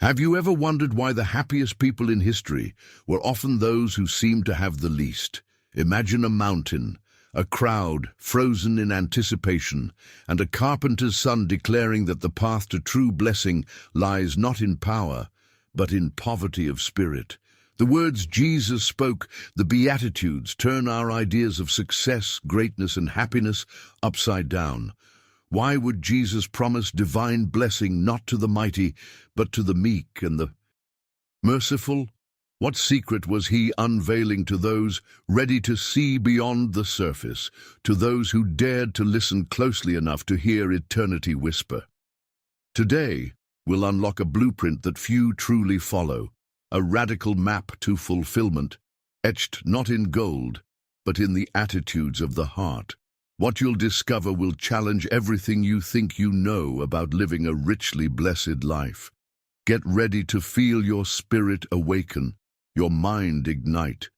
Have you ever wondered why the happiest people in history were often those who seemed to have the least? Imagine a mountain, a crowd frozen in anticipation, and a carpenter's son declaring that the path to true blessing lies not in power, but in poverty of spirit. The words Jesus spoke, the Beatitudes, turn our ideas of success, greatness, and happiness upside down. Why would Jesus promise divine blessing not to the mighty, but to the meek and the merciful? What secret was he unveiling to those ready to see beyond the surface, to those who dared to listen closely enough to hear eternity whisper? Today, we'll unlock a blueprint that few truly follow, a radical map to fulfillment, etched not in gold, but in the attitudes of the heart. What you'll discover will challenge everything you think you know about living a richly blessed life. Get ready to feel your spirit awaken, your mind ignite,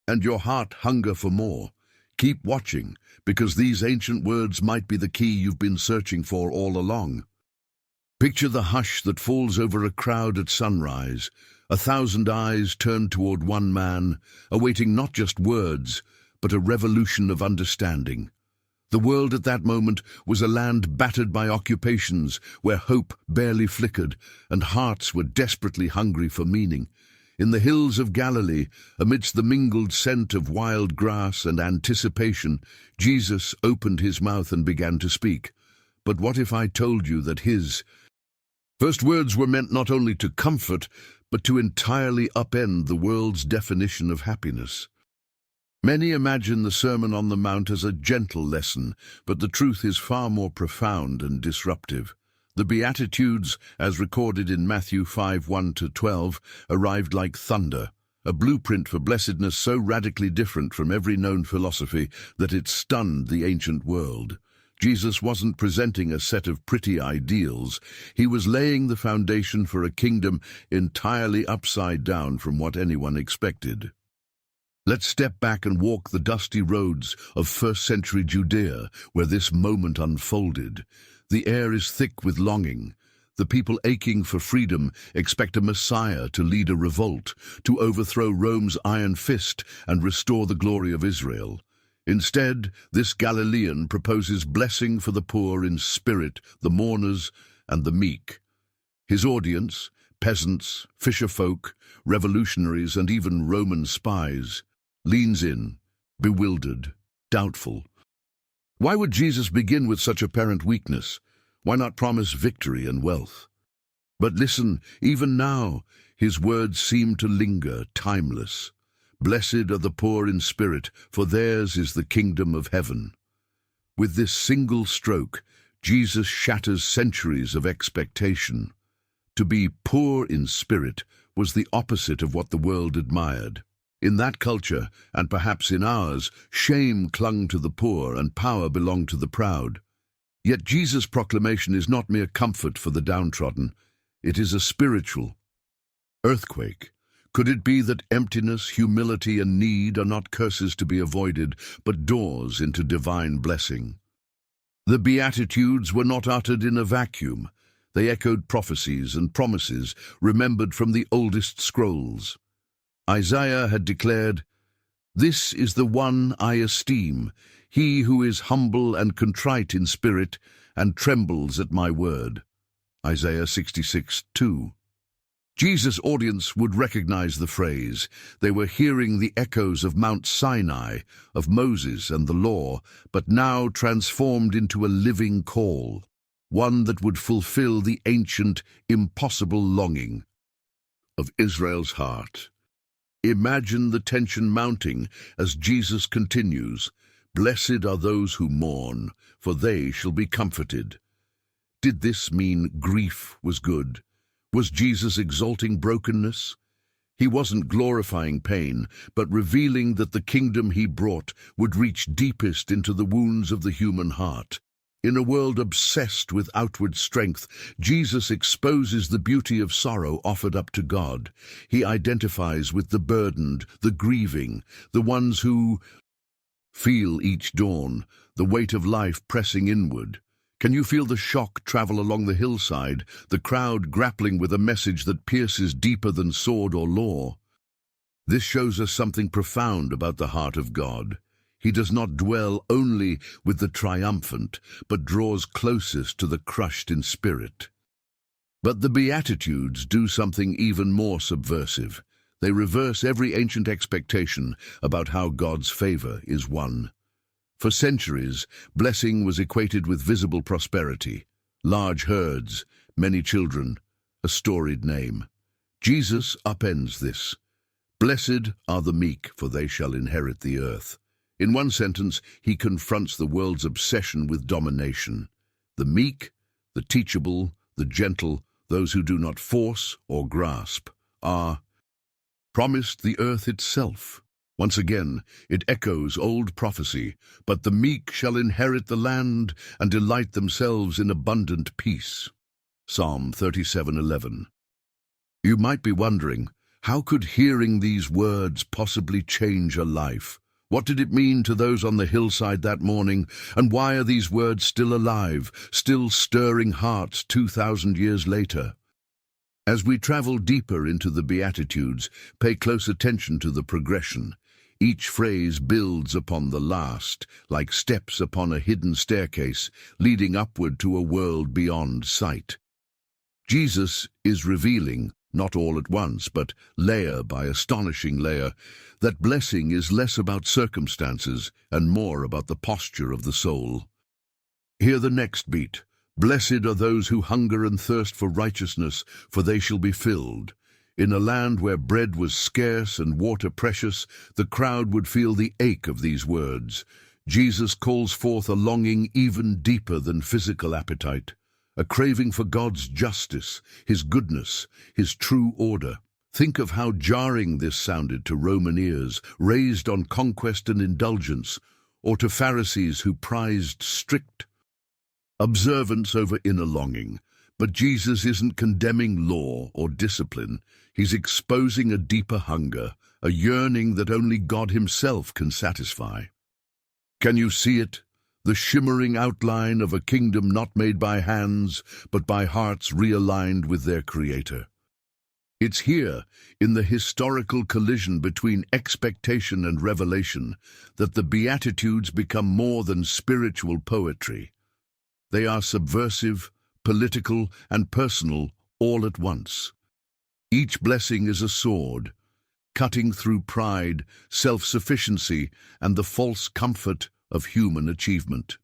and your heart hunger for more. Keep watching, because these ancient words might be the key you've been searching for all along. Picture the hush that falls over a crowd at sunrise, 1,000 eyes turned toward one man, awaiting not just words, but a revolution of understanding. The world at that moment was a land battered by occupations where hope barely flickered and hearts were desperately hungry for meaning. In the hills of Galilee, amidst the mingled scent of wild grass and anticipation, Jesus opened his mouth and began to speak. But what if I told you that his first words were meant not only to comfort, but to entirely upend the world's definition of happiness? Many imagine the Sermon on the Mount as a gentle lesson, but the truth is far more profound and disruptive. The Beatitudes, as recorded in Matthew 5:1-12, arrived like thunder, a blueprint for blessedness so radically different from every known philosophy that it stunned the ancient world. Jesus wasn't presenting a set of pretty ideals. He was laying the foundation for a kingdom entirely upside down from what anyone expected. Let's step back and walk the dusty roads of first-century Judea, where this moment unfolded. The air is thick with longing. The people aching for freedom expect a Messiah to lead a revolt, to overthrow Rome's iron fist and restore the glory of Israel. Instead, this Galilean proposes blessing for the poor in spirit, the mourners, and the meek. His audience, peasants, fisherfolk, revolutionaries, and even Roman spies, leans in, bewildered, doubtful. Why would Jesus begin with such apparent weakness? Why not promise victory and wealth? But listen, even now, his words seem to linger, timeless. Blessed are the poor in spirit, for theirs is the kingdom of heaven. With this single stroke, Jesus shatters centuries of expectation. To be poor in spirit was the opposite of what the world admired. In that culture, and perhaps in ours, shame clung to the poor and power belonged to the proud. Yet Jesus' proclamation is not mere comfort for the downtrodden. It is a spiritual earthquake. Could it be that emptiness, humility, and need are not curses to be avoided, but doors into divine blessing? The Beatitudes were not uttered in a vacuum. They echoed prophecies and promises remembered from the oldest scrolls. Isaiah had declared, "This is the one I esteem, he who is humble and contrite in spirit and trembles at my word." Isaiah 66:2. Jesus' audience would recognize the phrase. They were hearing the echoes of Mount Sinai, of Moses and the law, but now transformed into a living call, one that would fulfill the ancient, impossible longing of Israel's heart. Imagine the tension mounting as Jesus continues, "Blessed are those who mourn, for they shall be comforted." Did this mean grief was good? Was Jesus exalting brokenness? He wasn't glorifying pain, but revealing that the kingdom he brought would reach deepest into the wounds of the human heart. In a world obsessed with outward strength, Jesus exposes the beauty of sorrow offered up to God. He identifies with the burdened, the grieving, the ones who feel each dawn the weight of life pressing inward. Can you feel the shock travel along the hillside, the crowd grappling with a message that pierces deeper than sword or law? This shows us something profound about the heart of God. He does not dwell only with the triumphant, but draws closest to the crushed in spirit. But the Beatitudes do something even more subversive. They reverse every ancient expectation about how God's favor is won. For centuries, blessing was equated with visible prosperity, large herds, many children, a storied name. Jesus upends this. Blessed are the meek, for they shall inherit the earth. In one sentence, he confronts the world's obsession with domination. The meek, the teachable, the gentle, those who do not force or grasp, are promised the earth itself. Once again, it echoes old prophecy, but the meek shall inherit the land and delight themselves in abundant peace. Psalm 37:11. You might be wondering, how could hearing these words possibly change a life? What did it mean to those on the hillside that morning, and why are these words still alive, still stirring hearts 2,000 years later? As we travel deeper into the Beatitudes, pay close attention to the progression. Each phrase builds upon the last, like steps upon a hidden staircase, leading upward to a world beyond sight. Jesus is revealing, not all at once, but layer by astonishing layer, that blessing is less about circumstances and more about the posture of the soul. Hear the next beat. Blessed are those who hunger and thirst for righteousness, for they shall be filled. In a land where bread was scarce and water precious, the crowd would feel the ache of these words. Jesus calls forth a longing even deeper than physical appetite, a craving for God's justice, His goodness, His true order. Think of how jarring this sounded to Roman ears, raised on conquest and indulgence, or to Pharisees who prized strict observance over inner longing. But Jesus isn't condemning law or discipline. He's exposing a deeper hunger, a yearning that only God Himself can satisfy. Can you see it? The shimmering outline of a kingdom not made by hands, but by hearts realigned with their Creator. It's here, in the historical collision between expectation and revelation, that the Beatitudes become more than spiritual poetry. They are subversive, political, and personal all at once. Each blessing is a sword, cutting through pride, self-sufficiency, and the false comfort of human achievement.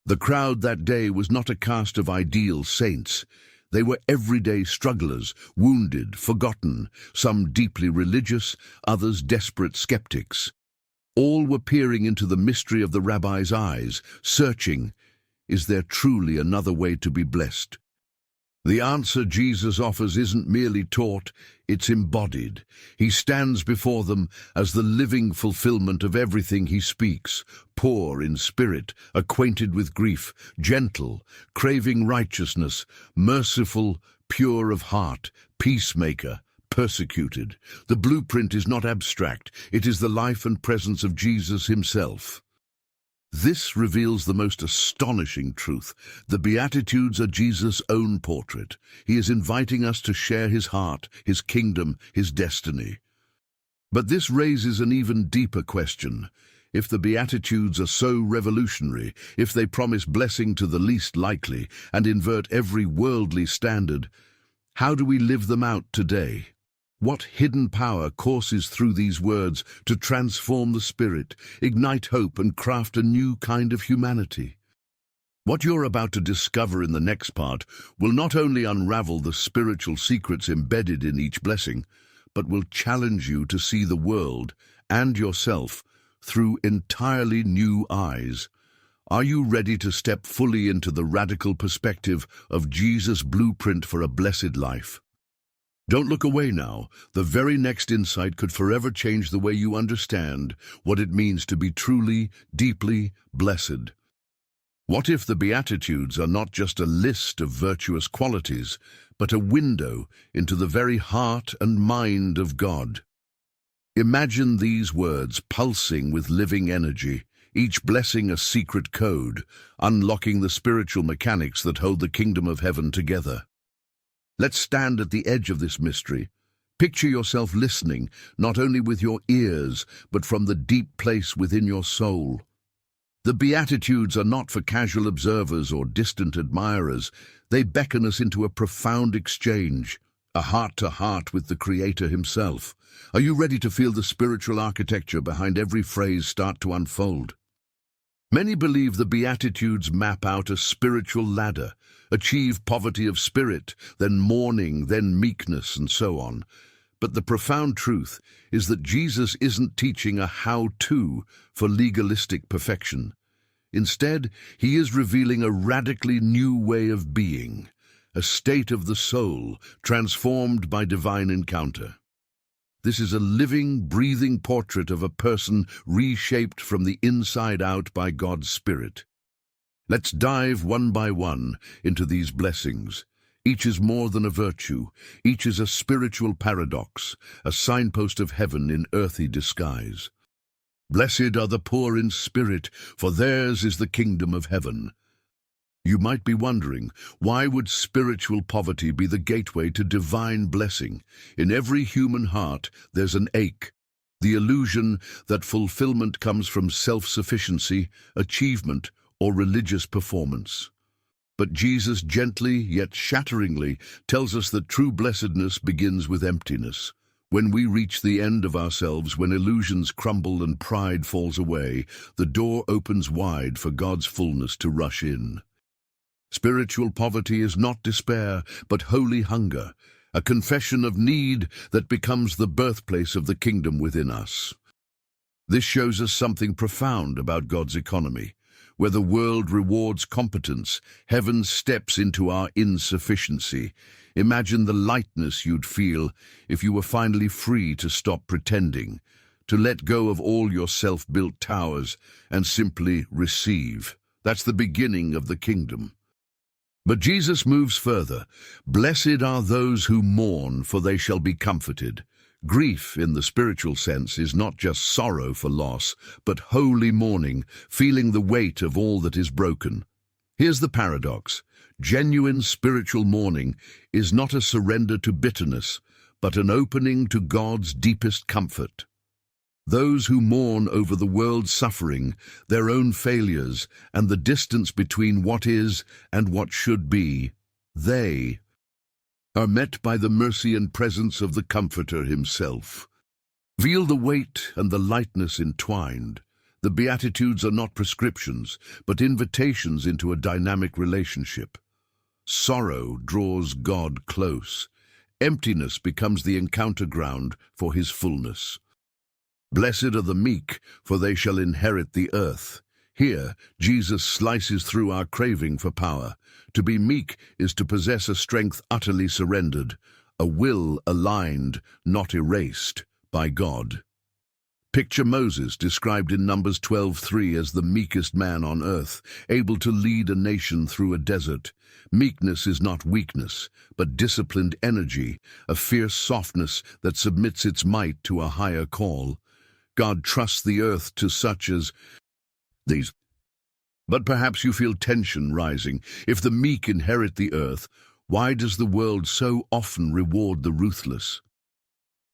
The crowd that day was not a cast of ideal saints. They were everyday strugglers, wounded, forgotten, some deeply religious, others desperate skeptics. All were peering into the mystery of the rabbi's eyes, searching, is there truly another way to be blessed? The answer Jesus offers isn't merely taught, it's embodied. He stands before them as the living fulfillment of everything He speaks, poor in spirit, acquainted with grief, gentle, craving righteousness, merciful, pure of heart, peacemaker, persecuted. The blueprint is not abstract, it is the life and presence of Jesus Himself. This reveals the most astonishing truth. The Beatitudes are Jesus' own portrait. He is inviting us to share His heart, His kingdom, His destiny. But this raises an even deeper question. If the Beatitudes are so revolutionary, if they promise blessing to the least likely and invert every worldly standard, how do we live them out today? What hidden power courses through these words to transform the spirit, ignite hope, and craft a new kind of humanity? What you're about to discover in the next part will not only unravel the spiritual secrets embedded in each blessing, but will challenge you to see the world and yourself through entirely new eyes. Are you ready to step fully into the radical perspective of Jesus' blueprint for a blessed life? Don't look away now. The very next insight could forever change the way you understand what it means to be truly, deeply blessed. What if the Beatitudes are not just a list of virtuous qualities, but a window into the very heart and mind of God? Imagine these words pulsing with living energy, each blessing a secret code, unlocking the spiritual mechanics that hold the kingdom of heaven together. Let's stand at the edge of this mystery. Picture yourself listening, not only with your ears, but from the deep place within your soul. The Beatitudes are not for casual observers or distant admirers. They beckon us into a profound exchange, a heart-to-heart with the Creator himself. Are you ready to feel the spiritual architecture behind every phrase start to unfold? Many believe the Beatitudes map out a spiritual ladder, achieve poverty of spirit, then mourning, then meekness, and so on. But the profound truth is that Jesus isn't teaching a how-to for legalistic perfection. Instead, he is revealing a radically new way of being, a state of the soul transformed by divine encounter. This is a living, breathing portrait of a person reshaped from the inside out by God's Spirit. Let's dive one by one into these blessings. Each is more than a virtue. Each is a spiritual paradox, a signpost of heaven in earthy disguise. Blessed are the poor in spirit, for theirs is the kingdom of heaven. You might be wondering, why would spiritual poverty be the gateway to divine blessing? In every human heart, there's an ache, the illusion that fulfillment comes from self-sufficiency, achievement, or religious performance. But Jesus gently, yet shatteringly, tells us that true blessedness begins with emptiness. When we reach the end of ourselves, when illusions crumble and pride falls away, the door opens wide for God's fullness to rush in. Spiritual poverty is not despair, but holy hunger, a confession of need that becomes the birthplace of the kingdom within us. This shows us something profound about God's economy. Where the world rewards competence, heaven steps into our insufficiency. Imagine the lightness you'd feel if you were finally free to stop pretending, to let go of all your self-built towers and simply receive. That's the beginning of the kingdom. But Jesus moves further. Blessed are those who mourn, for they shall be comforted. Grief, in the spiritual sense, is not just sorrow for loss, but holy mourning, feeling the weight of all that is broken. Here's the paradox. Genuine spiritual mourning is not a surrender to bitterness, but an opening to God's deepest comfort. Those who mourn over the world's suffering, their own failures, and the distance between what is and what should be, they are met by the mercy and presence of the Comforter himself. Feel the weight and the lightness entwined. The Beatitudes are not prescriptions, but invitations into a dynamic relationship. Sorrow draws God close. Emptiness becomes the encounter ground for his fullness. Blessed are the meek, for they shall inherit the earth. Here, Jesus slices through our craving for power. To be meek is to possess a strength utterly surrendered, a will aligned, not erased, by God. Picture Moses, described in Numbers 12:3 as the meekest man on earth, able to lead a nation through a desert. Meekness is not weakness, but disciplined energy, a fierce softness that submits its might to a higher call. God trusts the earth to such as these. But perhaps you feel tension rising. If the meek inherit the earth, why does the world so often reward the ruthless?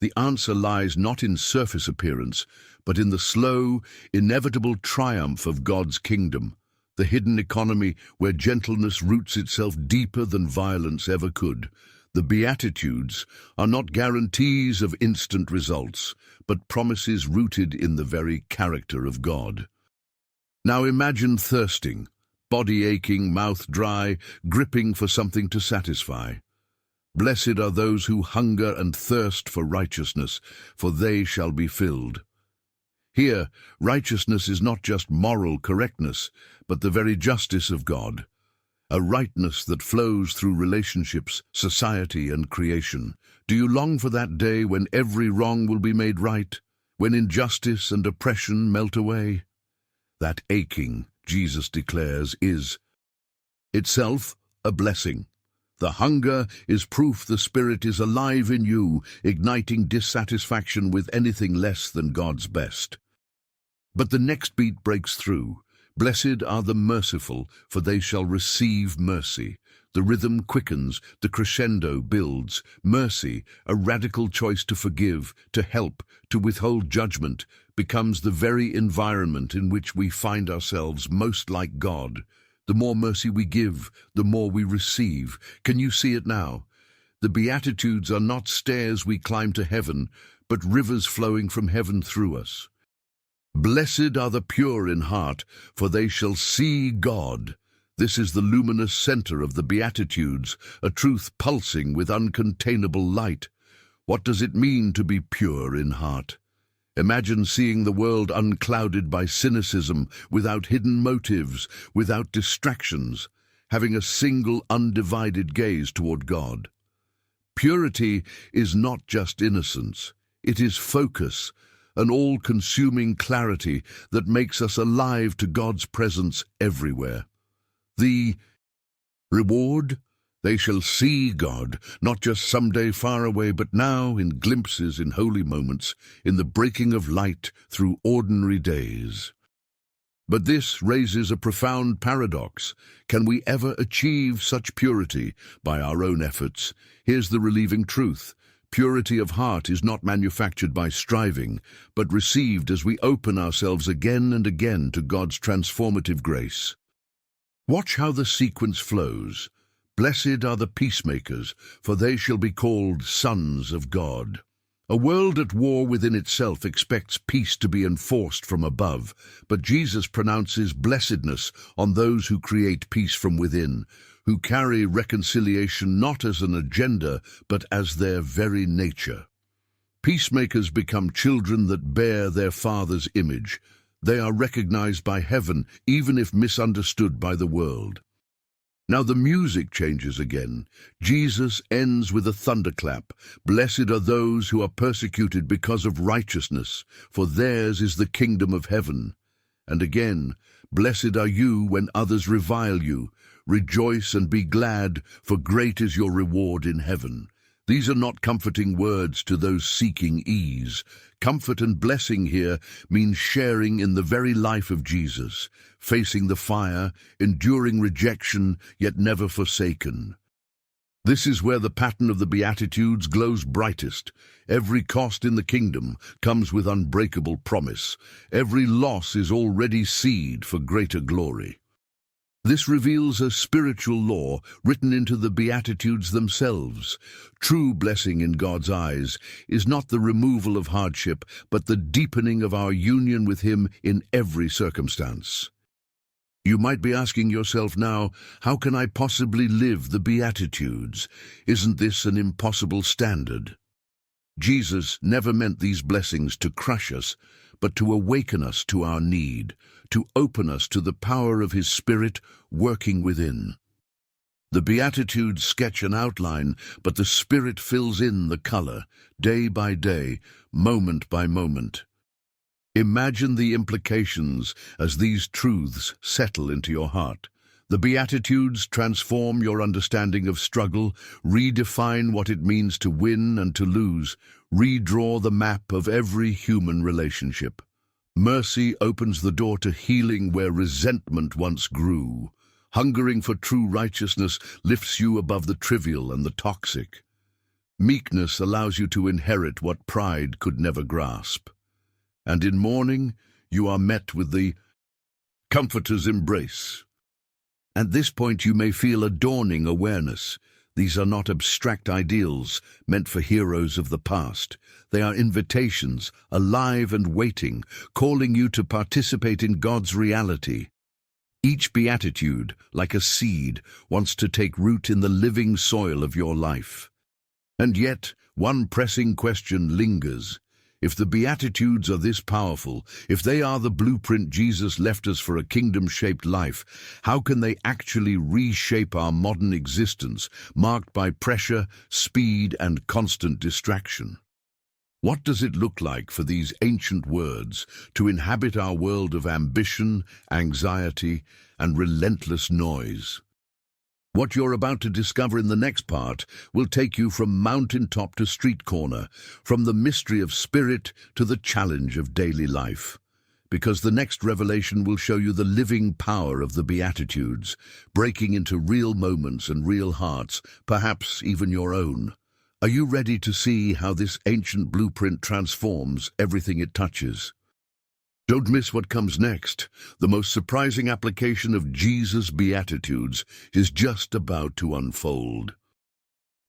The answer lies not in surface appearance, but in the slow, inevitable triumph of God's kingdom, the hidden economy where gentleness roots itself deeper than violence ever could. The Beatitudes are not guarantees of instant results, but promises rooted in the very character of God. Now imagine thirsting, body aching, mouth dry, gripping for something to satisfy. Blessed are those who hunger and thirst for righteousness, for they shall be filled. Here, righteousness is not just moral correctness, but the very justice of God, a rightness that flows through relationships, society, and creation. Do you long for that day when every wrong will be made right, when injustice and oppression melt away? That aching, Jesus declares, is itself a blessing. The hunger is proof the Spirit is alive in you, igniting dissatisfaction with anything less than God's best. But the next beat breaks through. Blessed are the merciful, for they shall receive mercy. The rhythm quickens, the crescendo builds. Mercy, a radical choice to forgive, to help, to withhold judgment, becomes the very environment in which we find ourselves most like God. The more mercy we give, the more we receive. Can you see it now? The Beatitudes are not stairs we climb to heaven, but rivers flowing from heaven through us. Blessed are the pure in heart, for they shall see God. This is the luminous center of the Beatitudes, a truth pulsing with uncontainable light. What does it mean to be pure in heart? Imagine seeing the world unclouded by cynicism, without hidden motives, without distractions, having a single undivided gaze toward God. Purity is not just innocence, it is focus, an all-consuming clarity that makes us alive to God's presence everywhere. The reward? They shall see God, not just someday far away, but now in glimpses, in holy moments, in the breaking of light through ordinary days. But this raises a profound paradox. Can we ever achieve such purity by our own efforts? Here's the relieving truth. Purity of heart is not manufactured by striving, but received as we open ourselves again and again to God's transformative grace. Watch how the sequence flows. Blessed are the peacemakers, for they shall be called sons of God. A world at war within itself expects peace to be enforced from above, but Jesus pronounces blessedness on those who create peace from within, who carry reconciliation not as an agenda, but as their very nature. Peacemakers become children that bear their Father's image. They are recognized by heaven, even if misunderstood by the world. Now the music changes again. Jesus ends with a thunderclap. Blessed are those who are persecuted because of righteousness, for theirs is the kingdom of heaven. And again, blessed are you when others revile you. Rejoice and be glad, for great is your reward in heaven. These are not comforting words to those seeking ease. Comfort and blessing here means sharing in the very life of Jesus, facing the fire, enduring rejection, yet never forsaken. This is where the pattern of the Beatitudes glows brightest. Every cost in the kingdom comes with unbreakable promise. Every loss is already seed for greater glory. This reveals a spiritual law written into the Beatitudes themselves. True blessing in God's eyes is not the removal of hardship, but the deepening of our union with Him in every circumstance. You might be asking yourself now, how can I possibly live the Beatitudes? Isn't this an impossible standard? Jesus never meant these blessings to crush us, but to awaken us to our need, to open us to the power of His Spirit working within. The Beatitudes sketch an outline, but the Spirit fills in the color, day by day, moment by moment. Imagine the implications as these truths settle into your heart. The Beatitudes transform your understanding of struggle, redefine what it means to win and to lose, redraw the map of every human relationship. Mercy opens the door to healing where resentment once grew. Hungering for true righteousness lifts you above the trivial and the toxic. Meekness allows you to inherit what pride could never grasp. And in mourning, you are met with the Comforter's embrace. At this point you may feel a dawning awareness. These are not abstract ideals meant for heroes of the past. They are invitations, alive and waiting, calling you to participate in God's reality. Each beatitude, like a seed, wants to take root in the living soil of your life. And yet, one pressing question lingers. If the Beatitudes are this powerful, if they are the blueprint Jesus left us for a kingdom-shaped life, how can they actually reshape our modern existence, marked by pressure, speed, and constant distraction? What does it look like for these ancient words to inhabit our world of ambition, anxiety, and relentless noise? What you're about to discover in the next part will take you from mountaintop to street corner, from the mystery of spirit to the challenge of daily life. because the next revelation will show you the living power of the Beatitudes, breaking into real moments and real hearts, perhaps even your own. Are you ready to see how this ancient blueprint transforms everything it touches? Don't miss what comes next. The most surprising application of Jesus' Beatitudes is just about to unfold.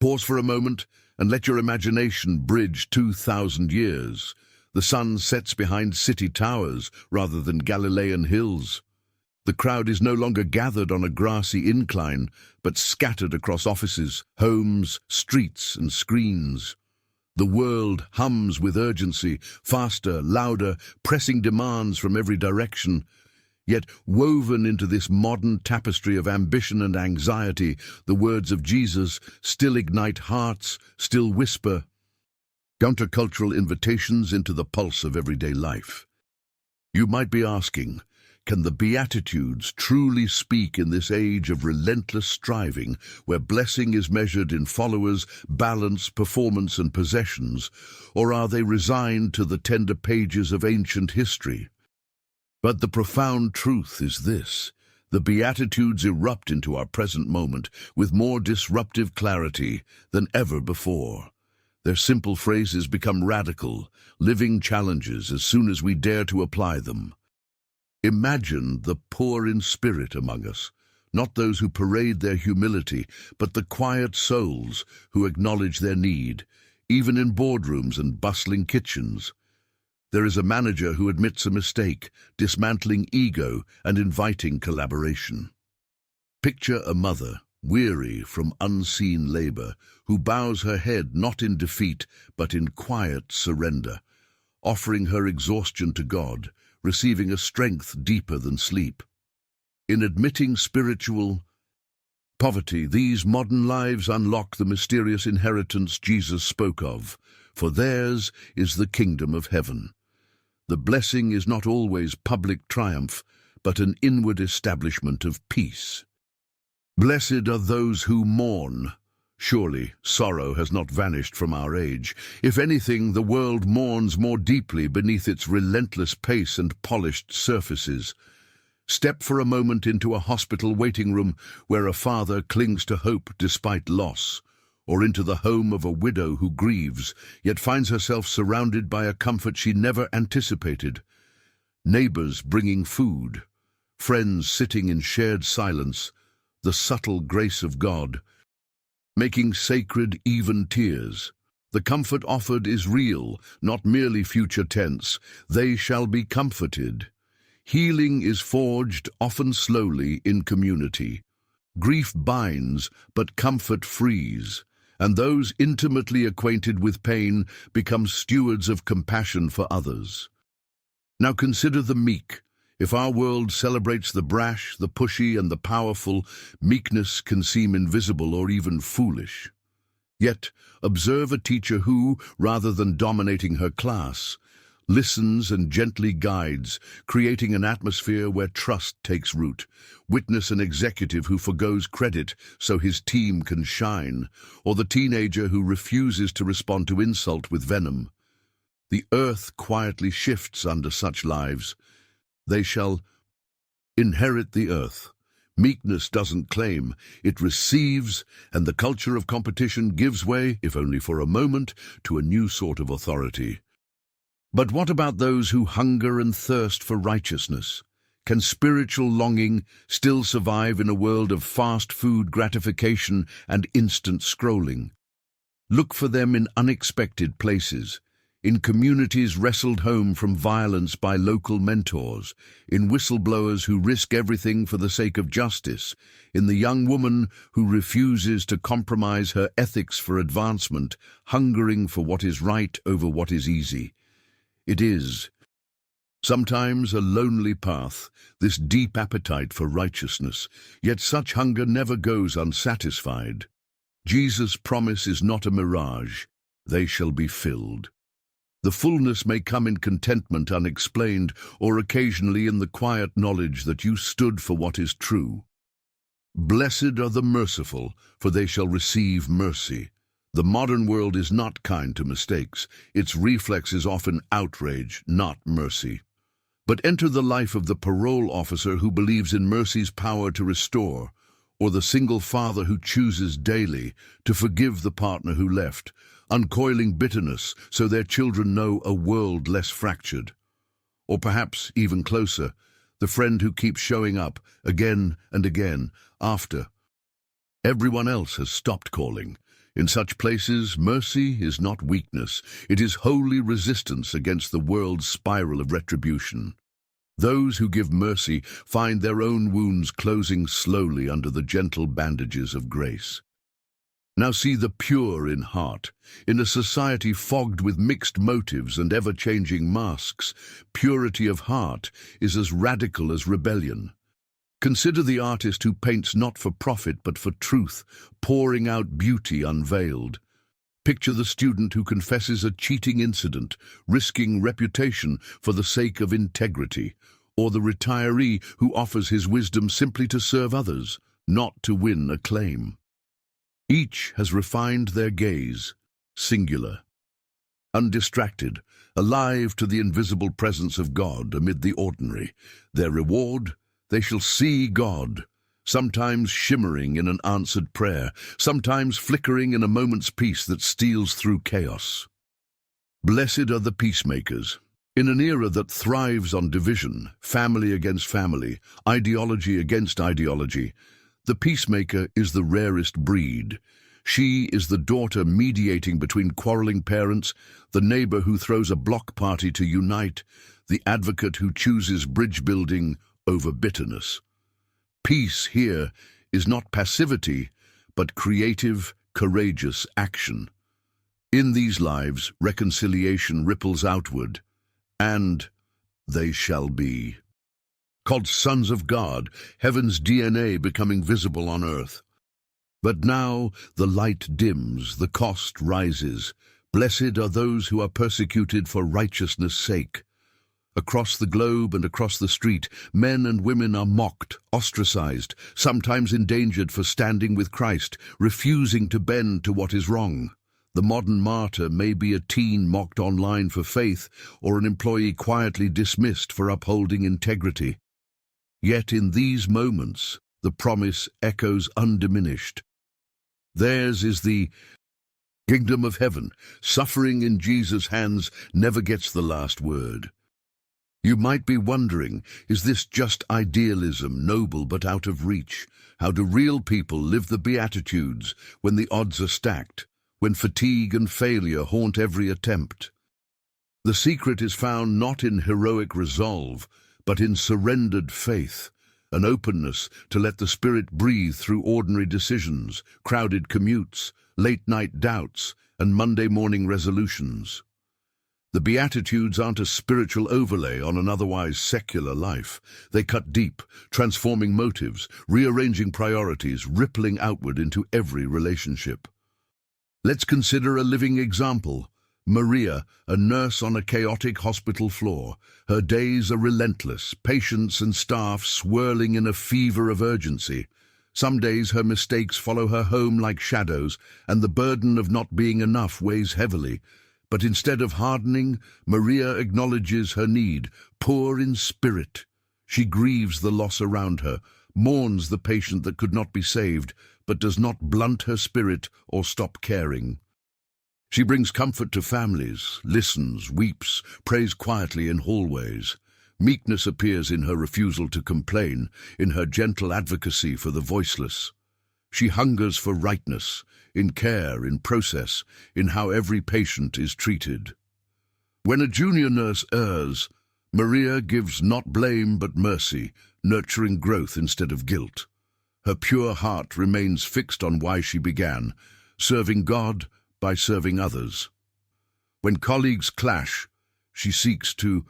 Pause for a moment and let your imagination bridge 2,000 years. The sun sets behind city towers rather than Galilean hills. The crowd is no longer gathered on a grassy incline, but scattered across offices, homes, streets, and screens. The world hums with urgency, faster, louder, pressing demands from every direction. Yet, woven into this modern tapestry of ambition and anxiety, the words of Jesus still ignite hearts, still whisper countercultural invitations into the pulse of everyday life. You might be asking, can the Beatitudes truly speak in this age of relentless striving, where blessing is measured in followers, balance, performance, and possessions, or are they resigned to the tender pages of ancient history? But the profound truth is this: the Beatitudes erupt into our present moment with more disruptive clarity than ever before. Their simple phrases become radical, living challenges as soon as we dare to apply them. Imagine the poor in spirit among us, not those who parade their humility, but the quiet souls who acknowledge their need, even in boardrooms and bustling kitchens. There is a manager who admits a mistake, dismantling ego and inviting collaboration. Picture a mother, weary from unseen labor, who bows her head not in defeat but in quiet surrender, offering her exhaustion to God, receiving a strength deeper than sleep. In admitting spiritual poverty, these modern lives unlock the mysterious inheritance Jesus spoke of, for theirs is the kingdom of heaven. The blessing is not always public triumph, but an inward establishment of peace. Blessed are those who mourn. Surely, sorrow has not vanished from our age. If anything, the world mourns more deeply beneath its relentless pace and polished surfaces. Step for a moment into a hospital waiting room where a father clings to hope despite loss, or into the home of a widow who grieves, yet finds herself surrounded by a comfort she never anticipated. Neighbors bringing food, friends sitting in shared silence, the subtle grace of God, making sacred even tears. The comfort offered is real, not merely future tense. They shall be comforted. Healing is forged, often slowly, in community. Grief binds, but comfort frees, and those intimately acquainted with pain become stewards of compassion for others. Now consider the meek. If our world celebrates the brash, the pushy, and the powerful, meekness can seem invisible or even foolish. Yet, observe a teacher who, rather than dominating her class, listens and gently guides, creating an atmosphere where trust takes root. Witness an executive who forgoes credit so his team can shine, or the teenager who refuses to respond to insult with venom. The earth quietly shifts under such lives. They shall inherit the earth. Meekness doesn't claim, it receives, and the culture of competition gives way, if only for a moment, to a new sort of authority. But what about those who hunger and thirst for righteousness? Can spiritual longing still survive in a world of fast food gratification and instant scrolling? Look for them in unexpected places. In communities wrestled home from violence by local mentors, in whistleblowers who risk everything for the sake of justice, in the young woman who refuses to compromise her ethics for advancement, hungering for what is right over what is easy. It is sometimes a lonely path, this deep appetite for righteousness, yet such hunger never goes unsatisfied. Jesus' promise is not a mirage. They shall be filled. The fullness may come in contentment unexplained, or occasionally in the quiet knowledge that you stood for what is true. Blessed are the merciful, for they shall receive mercy. The modern world is not kind to mistakes. Its reflex is often outrage, not mercy. But enter the life of the parole officer who believes in mercy's power to restore, or the single father who chooses daily to forgive the partner who left, uncoiling bitterness so their children know a world less fractured. Or perhaps, even closer, the friend who keeps showing up again and again after everyone else has stopped calling. In such places, mercy is not weakness. It is holy resistance against the world's spiral of retribution. Those who give mercy find their own wounds closing slowly under the gentle bandages of grace. Now see the pure in heart. In a society fogged with mixed motives and ever-changing masks, purity of heart is as radical as rebellion. Consider the artist who paints not for profit but for truth, pouring out beauty unveiled. Picture the student who confesses a cheating incident, risking reputation for the sake of integrity, or the retiree who offers his wisdom simply to serve others, not to win acclaim. Each has refined their gaze, singular, undistracted, alive to the invisible presence of God amid the ordinary. Their reward: they shall see God, sometimes shimmering in an answered prayer, sometimes flickering in a moment's peace that steals through chaos. Blessed are the peacemakers. In an era that thrives on division, family against family, ideology against ideology, the peacemaker is the rarest breed. She is the daughter mediating between quarreling parents, the neighbor who throws a block party to unite, the advocate who chooses bridge building over bitterness. Peace here is not passivity, but creative, courageous action. In these lives, reconciliation ripples outward, and they shall be called sons of God, heaven's DNA becoming visible on earth. But now the light dims, the cost rises. Blessed are those who are persecuted for righteousness' sake. Across the globe and across the street, men and women are mocked, ostracized, sometimes endangered for standing with Christ, refusing to bend to what is wrong. The modern martyr may be a teen mocked online for faith, or an employee quietly dismissed for upholding integrity. Yet in these moments, the promise echoes undiminished. Theirs is the kingdom of heaven. Suffering in Jesus' hands never gets the last word. You might be wondering, is this just idealism, noble but out of reach? How do real people live the Beatitudes when the odds are stacked, when fatigue and failure haunt every attempt? The secret is found not in heroic resolve, but in surrendered faith, an openness to let the Spirit breathe through ordinary decisions, crowded commutes, late-night doubts, and Monday morning resolutions. The Beatitudes aren't a spiritual overlay on an otherwise secular life. They cut deep, transforming motives, rearranging priorities, rippling outward into every relationship. Let's consider a living example. Maria, a nurse on a chaotic hospital floor. Her days are relentless, patients and staff swirling in a fever of urgency. Some days her mistakes follow her home like shadows, and the burden of not being enough weighs heavily. But instead of hardening, Maria acknowledges her need, poor in spirit. She grieves the loss around her, mourns the patient that could not be saved, but does not blunt her spirit or stop caring. She brings comfort to families, listens, weeps, prays quietly in hallways. Meekness appears in her refusal to complain, in her gentle advocacy for the voiceless. She hungers for rightness, in care, in process, in how every patient is treated. When a junior nurse errs, Maria gives not blame but mercy, nurturing growth instead of guilt. Her pure heart remains fixed on why she began, serving God by serving others. When colleagues clash, she seeks to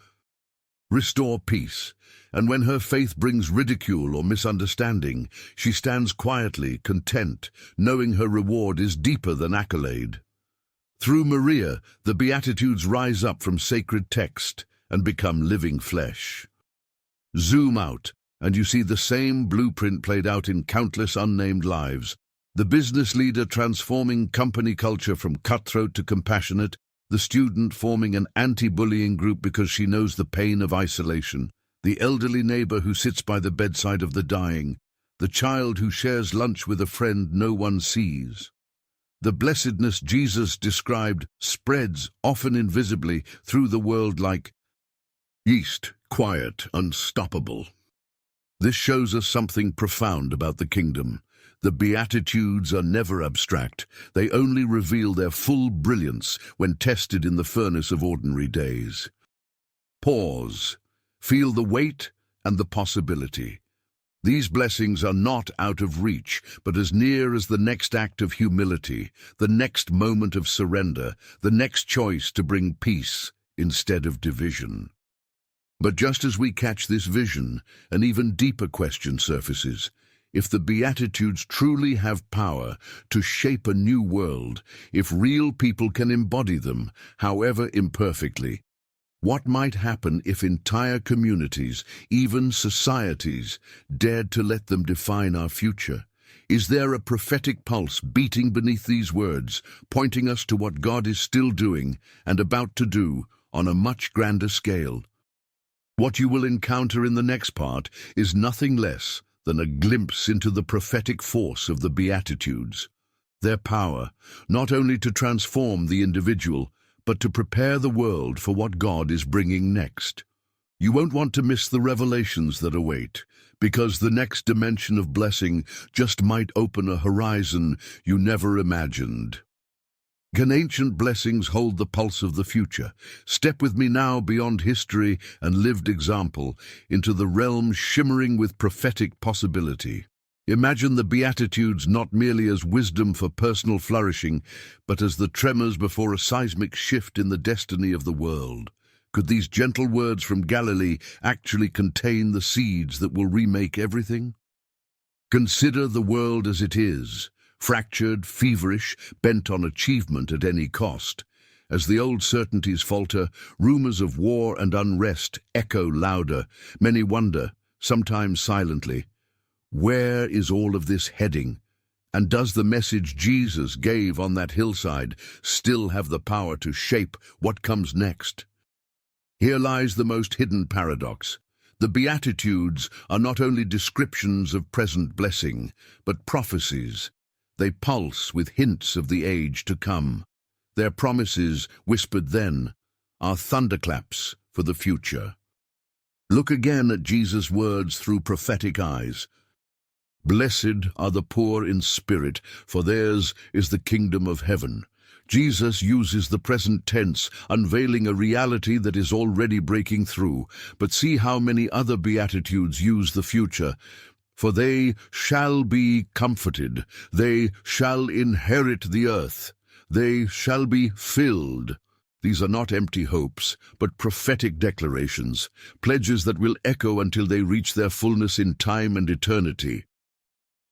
restore peace, and when her faith brings ridicule or misunderstanding, she stands quietly, content, knowing her reward is deeper than accolade. Through Maria, the Beatitudes rise up from sacred text and become living flesh. Zoom out, and you see the same blueprint played out in countless unnamed lives. The business leader transforming company culture from cutthroat to compassionate, The student forming an anti-bullying group because she knows the pain of isolation, the elderly neighbor who sits by the bedside of the dying, the child who shares lunch with a friend no one sees. The blessedness Jesus described spreads, often invisibly, through the world like yeast, quiet, unstoppable. This shows us something profound about the kingdom. The Beatitudes are never abstract. They only reveal their full brilliance when tested in the furnace of ordinary days. Pause. Feel the weight and the possibility. These blessings are not out of reach, but as near as the next act of humility, the next moment of surrender, the next choice to bring peace instead of division. But just as we catch this vision, an even deeper question surfaces. If the Beatitudes truly have power to shape a new world, if real people can embody them, however imperfectly, what might happen if entire communities, even societies, dared to let them define our future? Is there a prophetic pulse beating beneath these words, pointing us to what God is still doing and about to do on a much grander scale? What you will encounter in the next part is nothing less than a glimpse into the prophetic force of the Beatitudes. Their power, not only to transform the individual, but to prepare the world for what God is bringing next. You won't want to miss the revelations that await, because the next dimension of blessing just might open a horizon you never imagined. Can ancient blessings hold the pulse of the future? Step with me now beyond history and lived example into the realm shimmering with prophetic possibility. Imagine the Beatitudes not merely as wisdom for personal flourishing, but as the tremors before a seismic shift in the destiny of the world. Could these gentle words from Galilee actually contain the seeds that will remake everything? Consider the world as it is. Fractured, feverish, bent on achievement at any cost. As the old certainties falter, rumors of war and unrest echo louder. Many wonder, sometimes silently, where is all of this heading? And does the message Jesus gave on that hillside still have the power to shape what comes next? Here lies the most hidden paradox. The Beatitudes are not only descriptions of present blessing, but prophecies. They pulse with hints of the age to come. Their promises, whispered then, are thunderclaps for the future. Look again at Jesus' words through prophetic eyes. Blessed are the poor in spirit, for theirs is the kingdom of heaven. Jesus uses the present tense, unveiling a reality that is already breaking through. But see how many other Beatitudes use the future. For they shall be comforted, they shall inherit the earth, they shall be filled. These are not empty hopes, but prophetic declarations, pledges that will echo until they reach their fullness in time and eternity.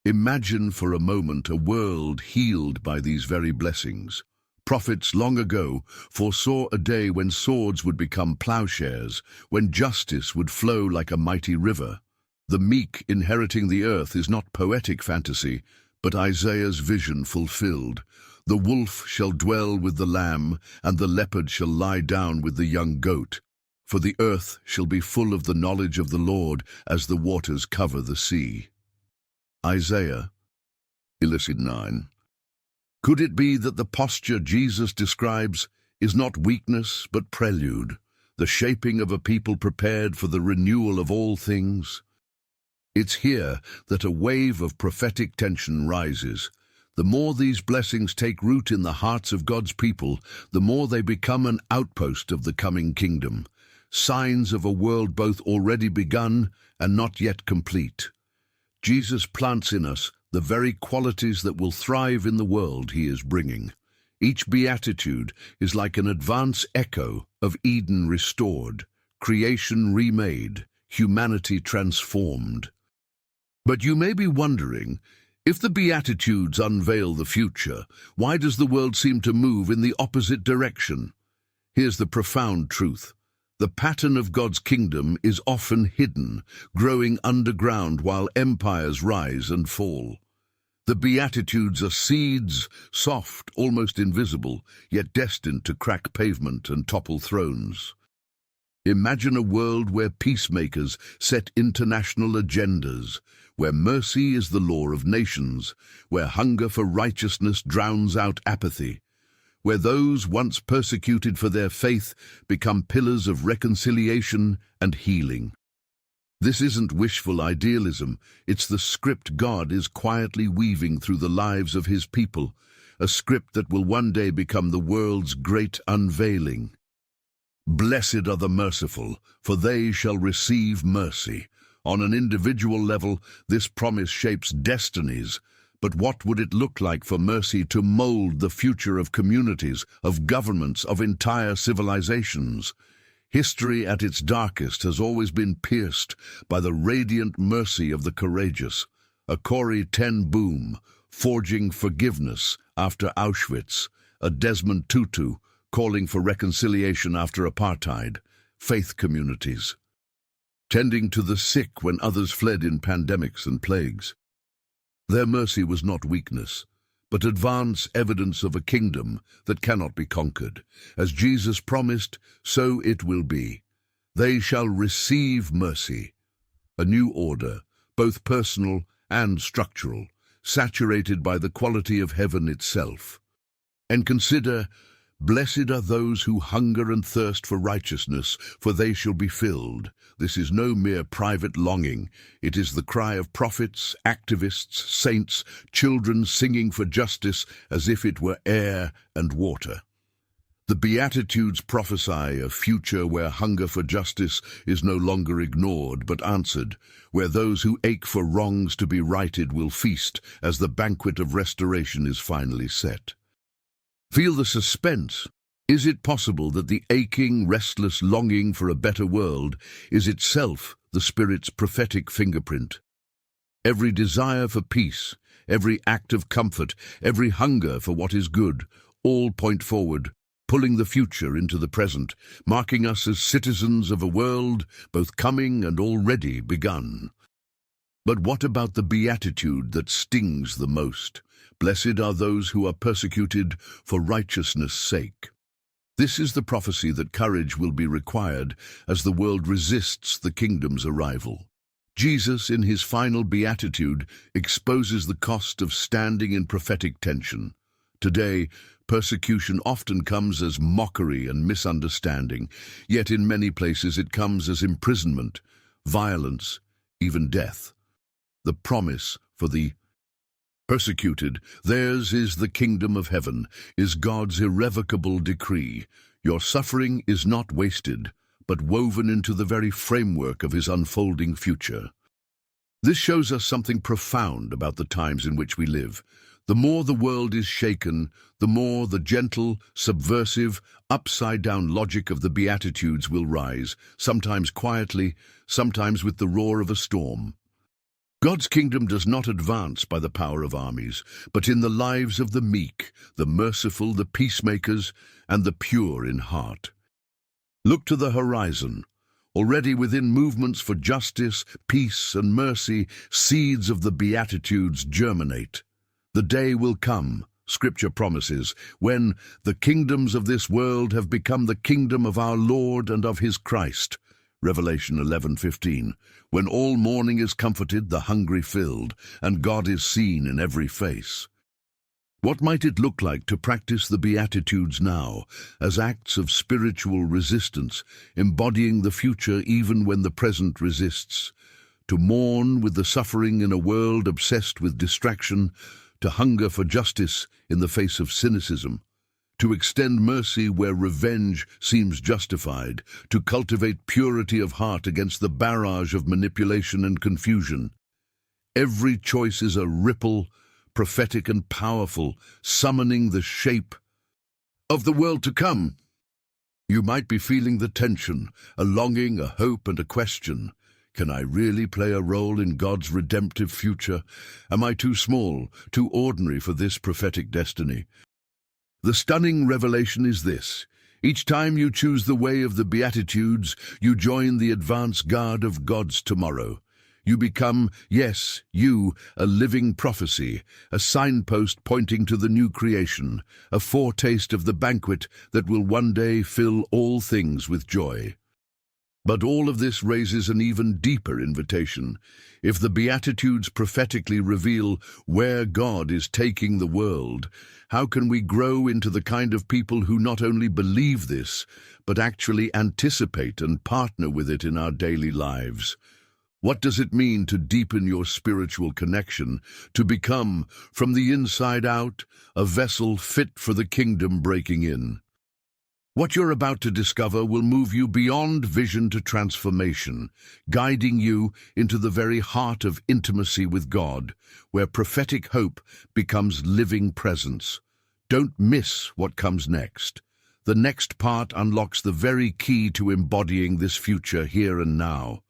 Imagine for a moment a world healed by these very blessings. Prophets long ago foresaw a day when swords would become plowshares, when justice would flow like a mighty river. The meek inheriting the earth is not poetic fantasy, but Isaiah's vision fulfilled. The wolf shall dwell with the lamb, and the leopard shall lie down with the young goat. For the earth shall be full of the knowledge of the Lord as the waters cover the sea. Isaiah, 9. Could it be that the posture Jesus describes is not weakness but prelude, the shaping of a people prepared for the renewal of all things? It's here that a wave of prophetic tension rises. The more these blessings take root in the hearts of God's people, the more they become an outpost of the coming kingdom, signs of a world both already begun and not yet complete. Jesus plants in us the very qualities that will thrive in the world he is bringing. Each beatitude is like an advance echo of Eden restored, creation remade, humanity transformed. But you may be wondering, if the Beatitudes unveil the future, why does the world seem to move in the opposite direction? Here's the profound truth. The pattern of God's kingdom is often hidden, growing underground while empires rise and fall. The Beatitudes are seeds, soft, almost invisible, yet destined to crack pavement and topple thrones. Imagine a world where peacemakers set international agendas, where mercy is the law of nations, where hunger for righteousness drowns out apathy, where those once persecuted for their faith become pillars of reconciliation and healing. This isn't wishful idealism, it's the script God is quietly weaving through the lives of his people, a script that will one day become the world's great unveiling. Blessed are the merciful, for they shall receive mercy. On an individual level, this promise shapes destinies. But what would it look like for mercy to mold the future of communities, of governments, of entire civilizations? History at its darkest has always been pierced by the radiant mercy of the courageous. A Corrie ten Boom, forging forgiveness after Auschwitz, a Desmond Tutu, calling for reconciliation after apartheid, faith communities, tending to the sick when others fled in pandemics and plagues. Their mercy was not weakness, but advance evidence of a kingdom that cannot be conquered. As Jesus promised, so it will be. They shall receive mercy, a new order, both personal and structural, saturated by the quality of heaven itself. And consider, blessed are those who hunger and thirst for righteousness, for they shall be filled. This is no mere private longing. It is the cry of prophets, activists, saints, children singing for justice as if it were air and water. The Beatitudes prophesy a future where hunger for justice is no longer ignored but answered, where those who ache for wrongs to be righted will feast as the banquet of restoration is finally set. Feel the suspense. Is it possible that the aching, restless longing for a better world is itself the Spirit's prophetic fingerprint? Every desire for peace, every act of comfort, every hunger for what is good, all point forward, pulling the future into the present, marking us as citizens of a world both coming and already begun. But what about the beatitude that stings the most? Blessed are those who are persecuted for righteousness' sake. This is the prophecy that courage will be required as the world resists the kingdom's arrival. Jesus, in his final beatitude, exposes the cost of standing in prophetic tension. Today, persecution often comes as mockery and misunderstanding, yet in many places it comes as imprisonment, violence, even death. The promise for the persecuted, theirs is the kingdom of heaven, is God's irrevocable decree. Your suffering is not wasted, but woven into the very framework of his unfolding future. This shows us something profound about the times in which we live. The more the world is shaken, the more the gentle, subversive, upside-down logic of the Beatitudes will rise, sometimes quietly, sometimes with the roar of a storm. God's kingdom does not advance by the power of armies, but in the lives of the meek, the merciful, the peacemakers, and the pure in heart. Look to the horizon. Already within movements for justice, peace, and mercy, seeds of the Beatitudes germinate. The day will come, Scripture promises, when the kingdoms of this world have become the kingdom of our Lord and of his Christ. Revelation 11:15, when all mourning is comforted, the hungry filled, and God is seen in every face. What might it look like to practice the Beatitudes now, as acts of spiritual resistance, embodying the future even when the present resists? To mourn with the suffering in a world obsessed with distraction, to hunger for justice in the face of cynicism, to extend mercy where revenge seems justified, to cultivate purity of heart against the barrage of manipulation and confusion. Every choice is a ripple, prophetic and powerful, summoning the shape of the world to come. You might be feeling the tension, a longing, a hope, and a question. Can I really play a role in God's redemptive future? Am I too small, too ordinary for this prophetic destiny? The stunning revelation is this: each time you choose the way of the Beatitudes, you join the advance guard of God's tomorrow. You become, yes, you, a living prophecy, a signpost pointing to the new creation, a foretaste of the banquet that will one day fill all things with joy. But all of this raises an even deeper invitation. If the Beatitudes prophetically reveal where God is taking the world, how can we grow into the kind of people who not only believe this, but actually anticipate and partner with it in our daily lives? What does it mean to deepen your spiritual connection, to become, from the inside out, a vessel fit for the kingdom breaking in? What you're about to discover will move you beyond vision to transformation, guiding you into the very heart of intimacy with God, where prophetic hope becomes living presence. Don't miss what comes next. The next part unlocks the very key to embodying this future here and now.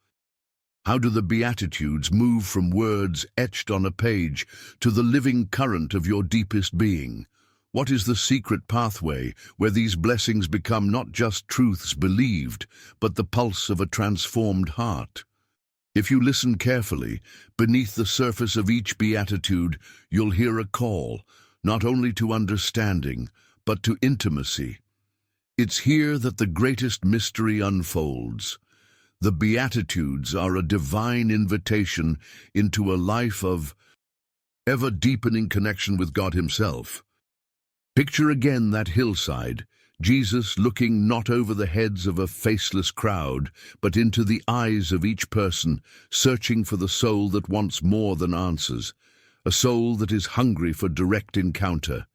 How do the Beatitudes move from words etched on a page to the living current of your deepest being? What is the secret pathway where these blessings become not just truths believed, but the pulse of a transformed heart? If you listen carefully, beneath the surface of each beatitude, you'll hear a call, not only to understanding, but to intimacy. It's here that the greatest mystery unfolds. The Beatitudes are a divine invitation into a life of ever-deepening connection with God Himself. Picture again that hillside, Jesus looking not over the heads of a faceless crowd, but into the eyes of each person, searching for the soul that wants more than answers, a soul that is hungry for direct encounter.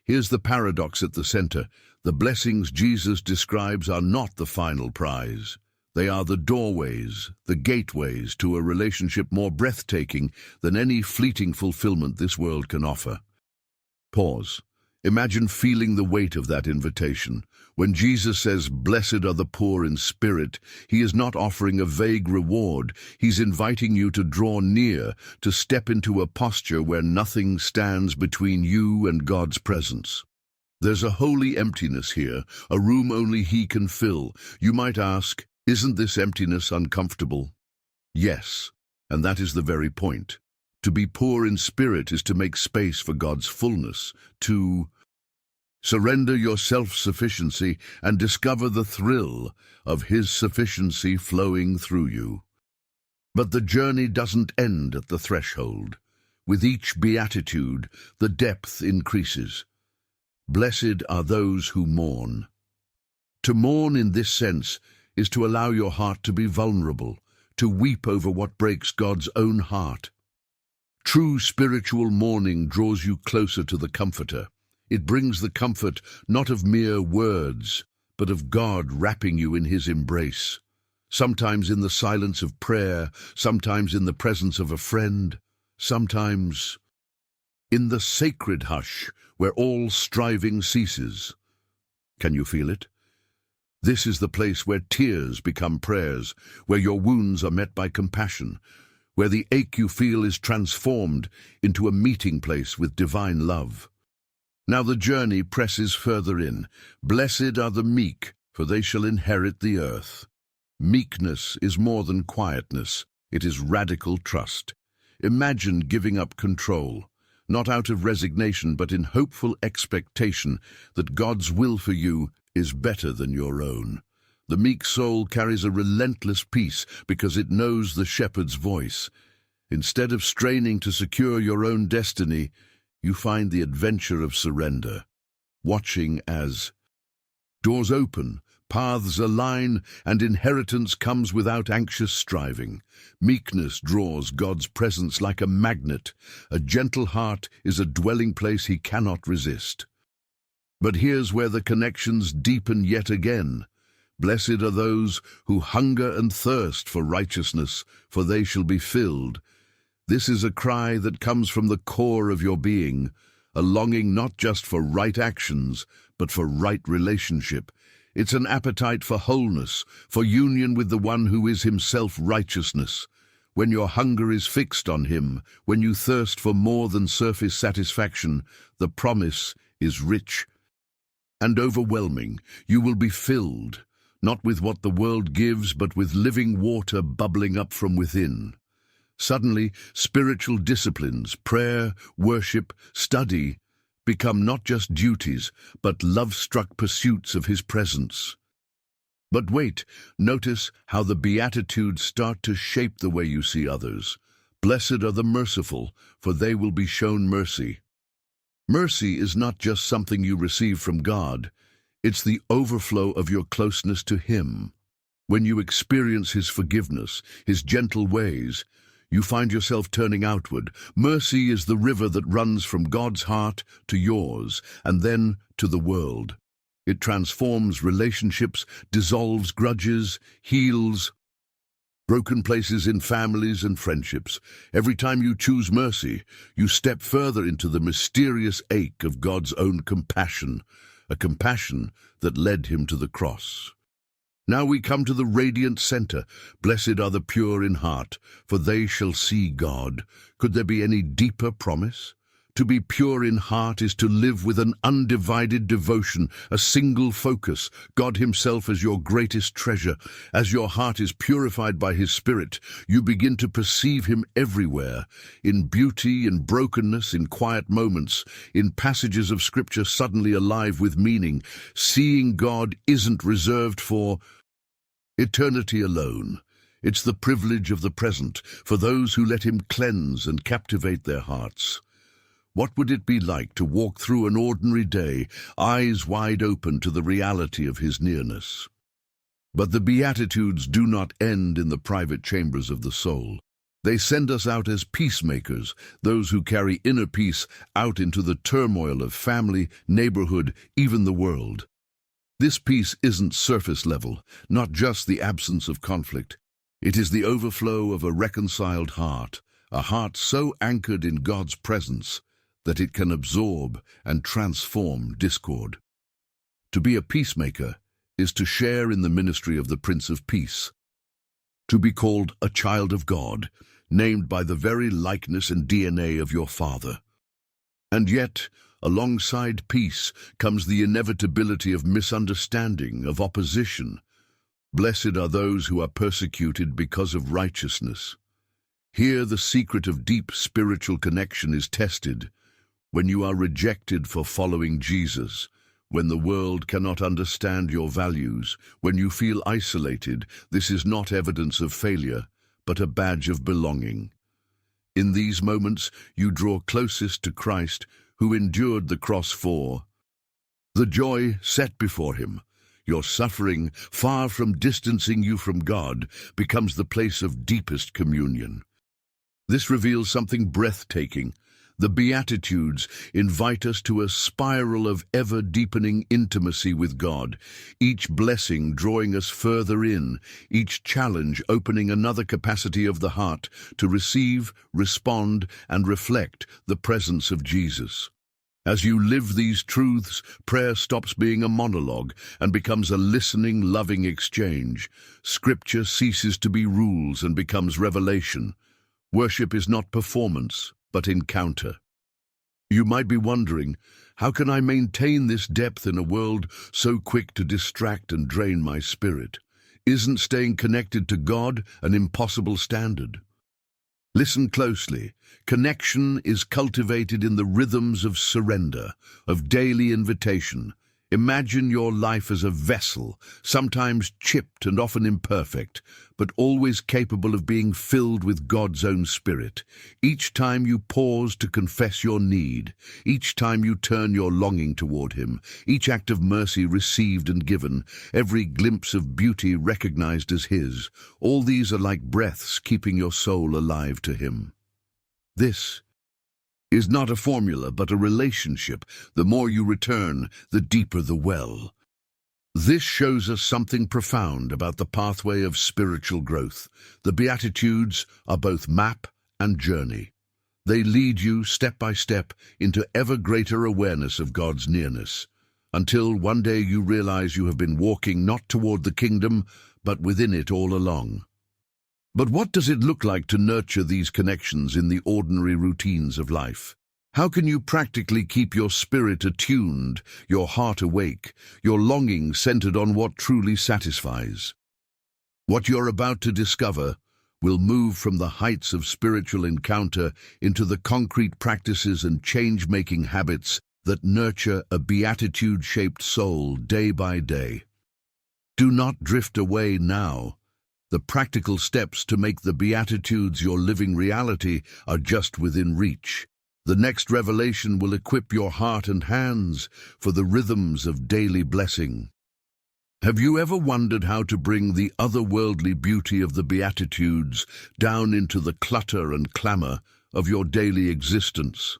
Here's the paradox at the center. The blessings Jesus describes are not the final prize. They are the doorways, the gateways to a relationship more breathtaking than any fleeting fulfillment this world can offer. Pause. Imagine feeling the weight of that invitation. When Jesus says, "Blessed are the poor in spirit," He is not offering a vague reward. He's inviting you to draw near, to step into a posture where nothing stands between you and God's presence. There's a holy emptiness here, a room only He can fill. You might ask, isn't this emptiness uncomfortable? Yes, and that is the very point. To be poor in spirit is to make space for God's fullness, to surrender your self-sufficiency and discover the thrill of His sufficiency flowing through you. But the journey doesn't end at the threshold. With each beatitude, the depth increases. Blessed are those who mourn. To mourn in this sense is to allow your heart to be vulnerable, to weep over what breaks God's own heart. True spiritual mourning draws you closer to the Comforter. It brings the comfort not of mere words, but of God wrapping you in His embrace. Sometimes in the silence of prayer, sometimes in the presence of a friend, sometimes in the sacred hush where all striving ceases. Can you feel it? This is the place where tears become prayers, where your wounds are met by compassion, where the ache you feel is transformed into a meeting place with divine love. Now the journey presses further in. Blessed are the meek, for they shall inherit the earth. Meekness is more than quietness, it is radical trust. Imagine giving up control, not out of resignation but in hopeful expectation that God's will for you is better than your own. The meek soul carries a relentless peace because it knows the shepherd's voice. Instead of straining to secure your own destiny, you find the adventure of surrender, watching as doors open, paths align, and inheritance comes without anxious striving. Meekness draws God's presence like a magnet. A gentle heart is a dwelling place He cannot resist. But here's where the connections deepen yet again. Blessed are those who hunger and thirst for righteousness, for they shall be filled. This is a cry that comes from the core of your being, a longing not just for right actions, but for right relationship. It's an appetite for wholeness, for union with the one who is Himself righteousness. When your hunger is fixed on Him, when you thirst for more than surface satisfaction, the promise is rich and overwhelming. You will be filled, not with what the world gives, but with living water bubbling up from within. Suddenly, spiritual disciplines, prayer, worship, study, become not just duties, but love-struck pursuits of his presence. But wait, notice how the Beatitudes start to shape the way you see others. Blessed are the merciful, for they will be shown mercy. Mercy is not just something you receive from God, it's the overflow of your closeness to Him. When you experience His forgiveness, His gentle ways, you find yourself turning outward. Mercy is the river that runs from God's heart to yours, and then to the world. It transforms relationships, dissolves grudges, heals broken places in families and friendships. Every time you choose mercy, you step further into the mysterious ache of God's own compassion, a compassion that led him to the cross. Now we come to the radiant center. Blessed are the pure in heart, for they shall see God. Could there be any deeper promise? To be pure in heart is to live with an undivided devotion, a single focus, God Himself as your greatest treasure. As your heart is purified by His Spirit, you begin to perceive Him everywhere, in beauty, in brokenness, in quiet moments, in passages of Scripture suddenly alive with meaning. Seeing God isn't reserved for eternity alone. It's the privilege of the present, for those who let Him cleanse and captivate their hearts. What would it be like to walk through an ordinary day, eyes wide open to the reality of His nearness? But the Beatitudes do not end in the private chambers of the soul. They send us out as peacemakers, those who carry inner peace out into the turmoil of family, neighborhood, even the world. This peace isn't surface level, not just the absence of conflict. It is the overflow of a reconciled heart, a heart so anchored in God's presence that it can absorb and transform discord. To be a peacemaker is to share in the ministry of the Prince of Peace, to be called a child of God, named by the very likeness and DNA of your Father. And yet, alongside peace comes the inevitability of misunderstanding, of opposition. Blessed are those who are persecuted because of righteousness. Here the secret of deep spiritual connection is tested. When you are rejected for following Jesus, when the world cannot understand your values, when you feel isolated, this is not evidence of failure, but a badge of belonging. In these moments, you draw closest to Christ, who endured the cross for the joy set before Him. Your suffering, far from distancing you from God, becomes the place of deepest communion. This reveals something breathtaking. The Beatitudes invite us to a spiral of ever-deepening intimacy with God, each blessing drawing us further in, each challenge opening another capacity of the heart to receive, respond, and reflect the presence of Jesus. As you live these truths, prayer stops being a monologue and becomes a listening, loving exchange. Scripture ceases to be rules and becomes revelation. Worship is not performance, but encounter. You might be wondering, how can I maintain this depth in a world so quick to distract and drain my spirit? Isn't staying connected to God an impossible standard? Listen closely. Connection is cultivated in the rhythms of surrender, of daily invitation. Imagine your life as a vessel, sometimes chipped and often imperfect, but always capable of being filled with God's own Spirit. Each time you pause to confess your need, each time you turn your longing toward Him, each act of mercy received and given, every glimpse of beauty recognized as His, all these are like breaths keeping your soul alive to Him. This is not a formula, but a relationship. The more you return, the deeper the well. This shows us something profound about the pathway of spiritual growth. The Beatitudes are both map and journey. They lead you step by step into ever greater awareness of God's nearness, until one day you realize you have been walking not toward the kingdom, but within it all along. But what does it look like to nurture these connections in the ordinary routines of life? How can you practically keep your spirit attuned, your heart awake, your longing centered on what truly satisfies? What you're about to discover will move from the heights of spiritual encounter into the concrete practices and change-making habits that nurture a beatitude-shaped soul day by day. Do not drift away now. The practical steps to make the Beatitudes your living reality are just within reach. The next revelation will equip your heart and hands for the rhythms of daily blessing. Have you ever wondered how to bring the otherworldly beauty of the Beatitudes down into the clutter and clamor of your daily existence?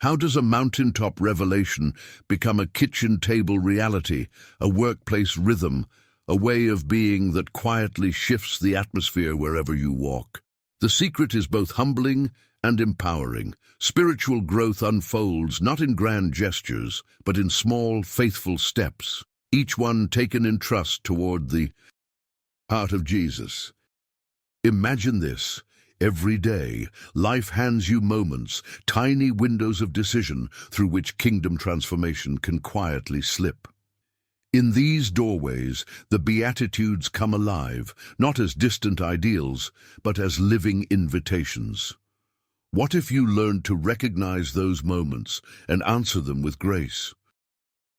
How does a mountaintop revelation become a kitchen table reality, a workplace rhythm, a way of being that quietly shifts the atmosphere wherever you walk? The secret is both humbling and empowering. Spiritual growth unfolds not in grand gestures, but in small, faithful steps, each one taken in trust toward the heart of Jesus. Imagine this. Every day, life hands you moments, tiny windows of decision through which kingdom transformation can quietly slip. In these doorways, the Beatitudes come alive, not as distant ideals, but as living invitations. What if you learned to recognize those moments and answer them with grace?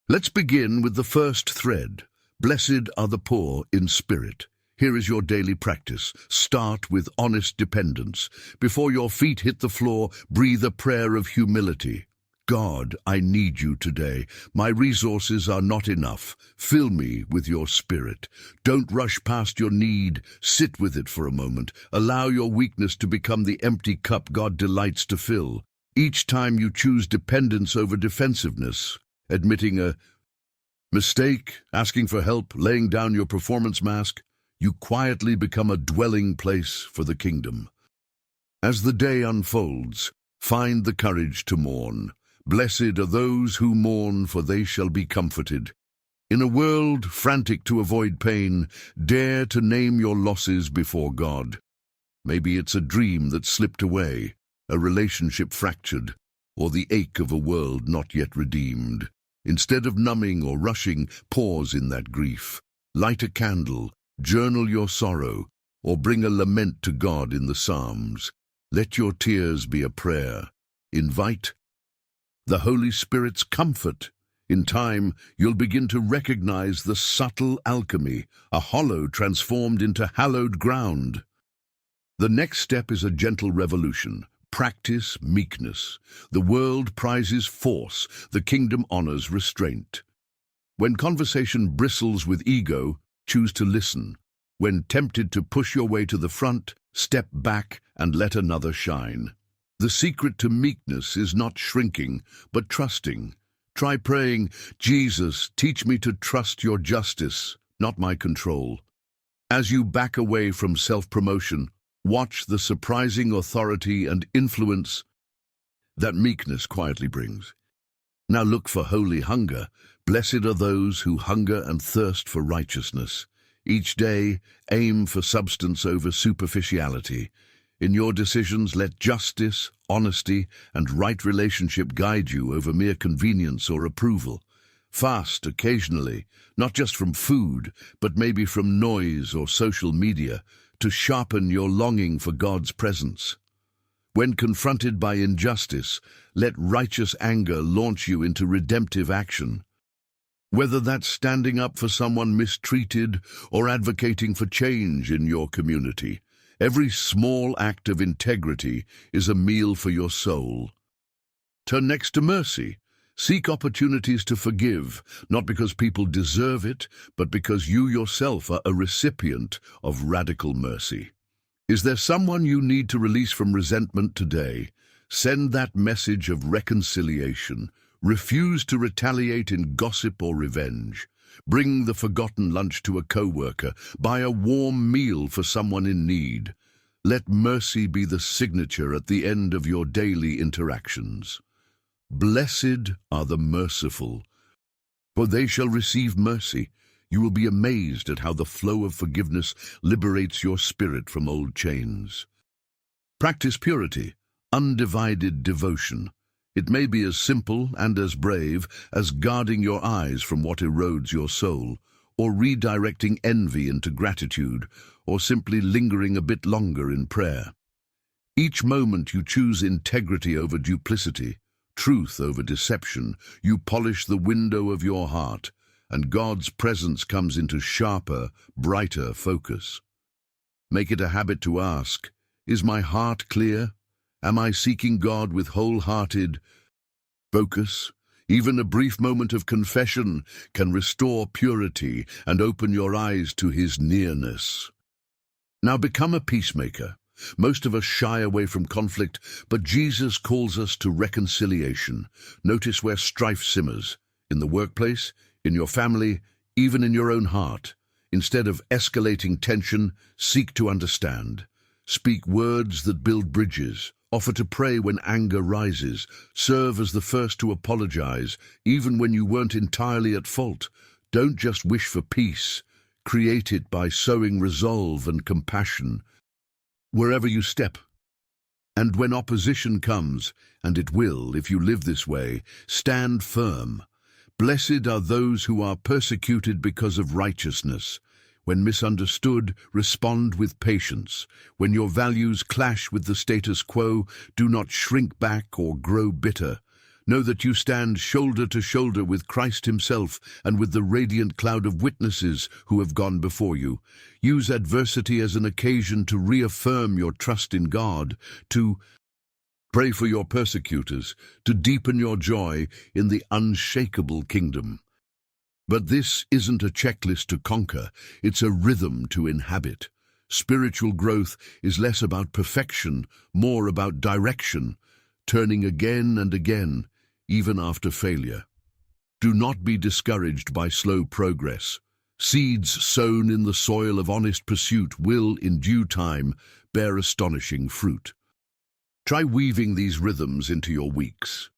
Let's begin with the first thread. Blessed are the poor in spirit. Here is your daily practice. Start with honest dependence. Before your feet hit the floor, breathe a prayer of humility. God, I need you today. My resources are not enough. Fill me with your spirit. Don't rush past your need. Sit with it for a moment. Allow your weakness to become the empty cup God delights to fill. Each time you choose dependence over defensiveness, admitting a mistake, asking for help, laying down your performance mask, you quietly become a dwelling place for the kingdom. As the day unfolds, find the courage to mourn. Blessed are those who mourn, for they shall be comforted. In a world frantic to avoid pain, dare to name your losses before God. Maybe it's a dream that slipped away, a relationship fractured, or the ache of a world not yet redeemed. Instead of numbing or rushing, pause in that grief. Light a candle, journal your sorrow, or bring a lament to God in the Psalms. Let your tears be a prayer. Invite the Holy Spirit's comfort. In time, you'll begin to recognize the subtle alchemy, a hollow transformed into hallowed ground. The next step is a gentle revolution. Practice meekness. The world prizes force, the kingdom honors restraint. When conversation bristles with ego, choose to listen. When tempted to push your way to the front, step back and let another shine. The secret to meekness is not shrinking, but trusting. Try praying, Jesus, teach me to trust your justice, not my control. As you back away from self-promotion, watch the surprising authority and influence that meekness quietly brings. Now look for holy hunger. Blessed are those who hunger and thirst for righteousness. Each day, aim for substance over superficiality. In your decisions, let justice, honesty, and right relationship guide you over mere convenience or approval. Fast occasionally, not just from food, but maybe from noise or social media, to sharpen your longing for God's presence. When confronted by injustice, let righteous anger launch you into redemptive action. Whether that's standing up for someone mistreated or advocating for change in your community, every small act of integrity is a meal for your soul. Turn next to mercy. Seek opportunities to forgive, not because people deserve it, but because you yourself are a recipient of radical mercy. Is there someone you need to release from resentment today? Send that message of reconciliation. Refuse to retaliate in gossip or revenge. Bring the forgotten lunch to a coworker. Buy a warm meal for someone in need. Let mercy be the signature at the end of your daily interactions. Blessed are the merciful, for they shall receive mercy. You will be amazed at how the flow of forgiveness liberates your spirit from old chains. Practice purity, undivided devotion. It may be as simple and as brave as guarding your eyes from what erodes your soul, or redirecting envy into gratitude, or simply lingering a bit longer in prayer. Each moment you choose integrity over duplicity, truth over deception. You polish the window of your heart, and God's presence comes into sharper, brighter focus. Make it a habit to ask, is my heart clear? Am I seeking God with wholehearted focus? Even a brief moment of confession can restore purity and open your eyes to His nearness. Now become a peacemaker. Most of us shy away from conflict, but Jesus calls us to reconciliation. Notice where strife simmers, in the workplace, in your family, even in your own heart. Instead of escalating tension, seek to understand. Speak words that build bridges. Offer to pray when anger rises. Serve as the first to apologize, even when you weren't entirely at fault. Don't just wish for peace. Create it by sowing resolve and compassion wherever you step. And when opposition comes, and it will if you live this way, stand firm. Blessed are those who are persecuted because of righteousness. When misunderstood, respond with patience. When your values clash with the status quo, do not shrink back or grow bitter. Know that you stand shoulder to shoulder with Christ Himself and with the radiant cloud of witnesses who have gone before you. Use adversity as an occasion to reaffirm your trust in God, to pray for your persecutors, to deepen your joy in the unshakable kingdom. But this isn't a checklist to conquer, it's a rhythm to inhabit. Spiritual growth is less about perfection, more about direction, turning again and again, even after failure. Do not be discouraged by slow progress. Seeds sown in the soil of honest pursuit will, in due time, bear astonishing fruit. Try weaving these rhythms into your weeks.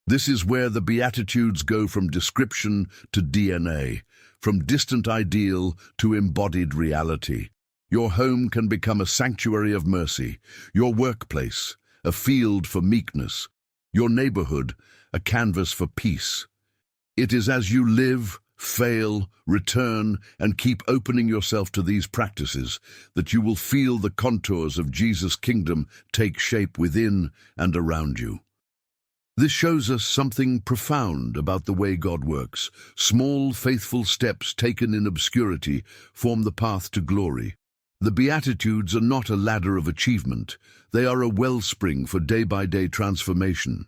This is where the Beatitudes go from description to DNA, from distant ideal to embodied reality. Your home can become a sanctuary of mercy, your workplace, a field for meekness, your neighborhood, a canvas for peace. It is as you live, fail, return, and keep opening yourself to these practices that you will feel the contours of Jesus' kingdom take shape within and around you. This shows us something profound about the way God works. Small, faithful steps taken in obscurity form the path to glory. The Beatitudes are not a ladder of achievement. They are a wellspring for day-by-day transformation.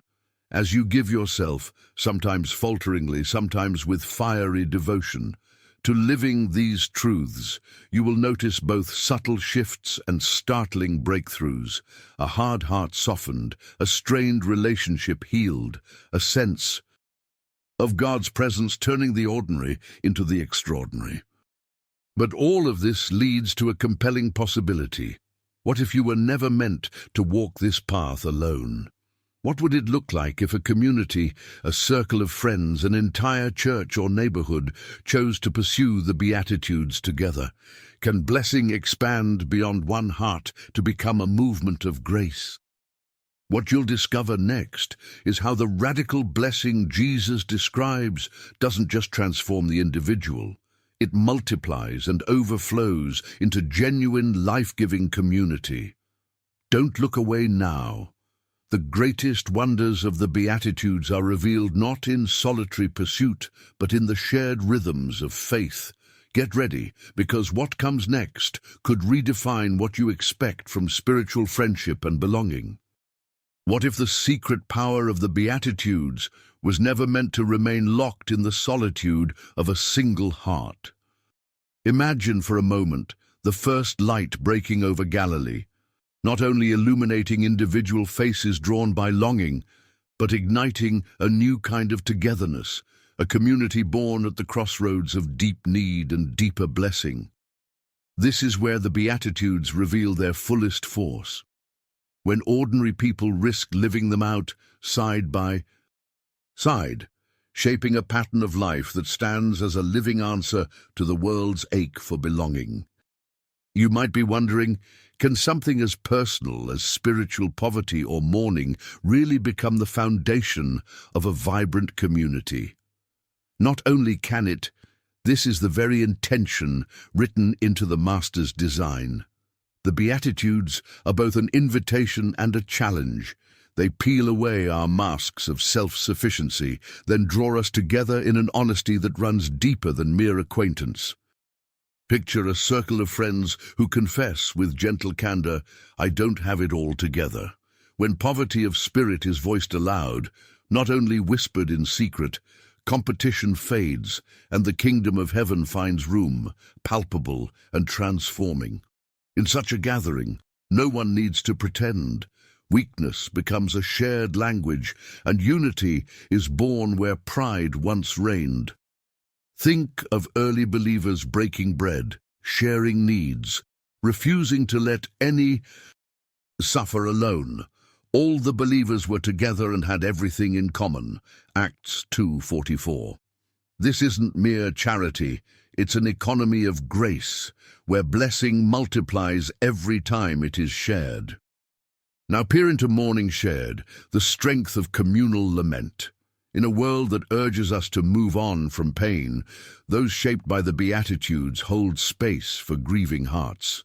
As you give yourself, sometimes falteringly, sometimes with fiery devotion, to living these truths, you will notice both subtle shifts and startling breakthroughs, a hard heart softened, a strained relationship healed, a sense of God's presence turning the ordinary into the extraordinary. But all of this leads to a compelling possibility. What if you were never meant to walk this path alone? What would it look like if a community, a circle of friends, an entire church or neighborhood chose to pursue the Beatitudes together? Can blessing expand beyond one heart to become a movement of grace? What you'll discover next is how the radical blessing Jesus describes doesn't just transform the individual. It multiplies and overflows into genuine life-giving community. Don't look away now. The greatest wonders of the Beatitudes are revealed not in solitary pursuit, but in the shared rhythms of faith. Get ready, because what comes next could redefine what you expect from spiritual friendship and belonging. What if the secret power of the Beatitudes was never meant to remain locked in the solitude of a single heart? Imagine for a moment the first light breaking over Galilee, not only illuminating individual faces drawn by longing, but igniting a new kind of togetherness, a community born at the crossroads of deep need and deeper blessing. This is where the Beatitudes reveal their fullest force. When ordinary people risk living them out side by side, shaping a pattern of life that stands as a living answer to the world's ache for belonging. You might be wondering, can something as personal as spiritual poverty or mourning really become the foundation of a vibrant community? Not only can it, This is the very intention written into the Master's design. The Beatitudes are both an invitation and a challenge. They peel away our masks of self-sufficiency, then draw us together in an honesty that runs deeper than mere acquaintance. Picture a circle of friends who confess with gentle candor, "I don't have it all together." When poverty of spirit is voiced aloud, not only whispered in secret, competition fades and the kingdom of heaven finds room, palpable and transforming. In such a gathering, no one needs to pretend. Weakness becomes a shared language, and unity is born where pride once reigned. Think of early believers breaking bread, sharing needs, refusing to let any suffer alone. All the believers were together and had everything in common. Acts 2:44. This isn't mere charity, it's an economy of grace, where blessing multiplies every time it is shared. Now peer into mourning shared, the strength of communal lament. In a world that urges us to move on from pain, those shaped by the Beatitudes hold space for grieving hearts.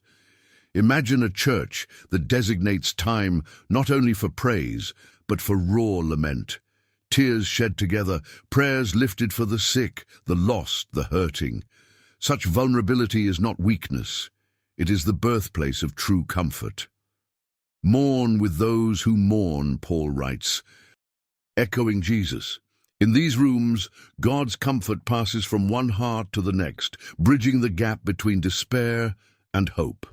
Imagine a church that designates time not only for praise, but for raw lament. Tears shed together, prayers lifted for the sick, the lost, the hurting. Such vulnerability is not weakness. It is the birthplace of true comfort. Mourn with those who mourn, Paul writes, echoing Jesus. In these rooms, God's comfort passes from one heart to the next, bridging the gap between despair and hope.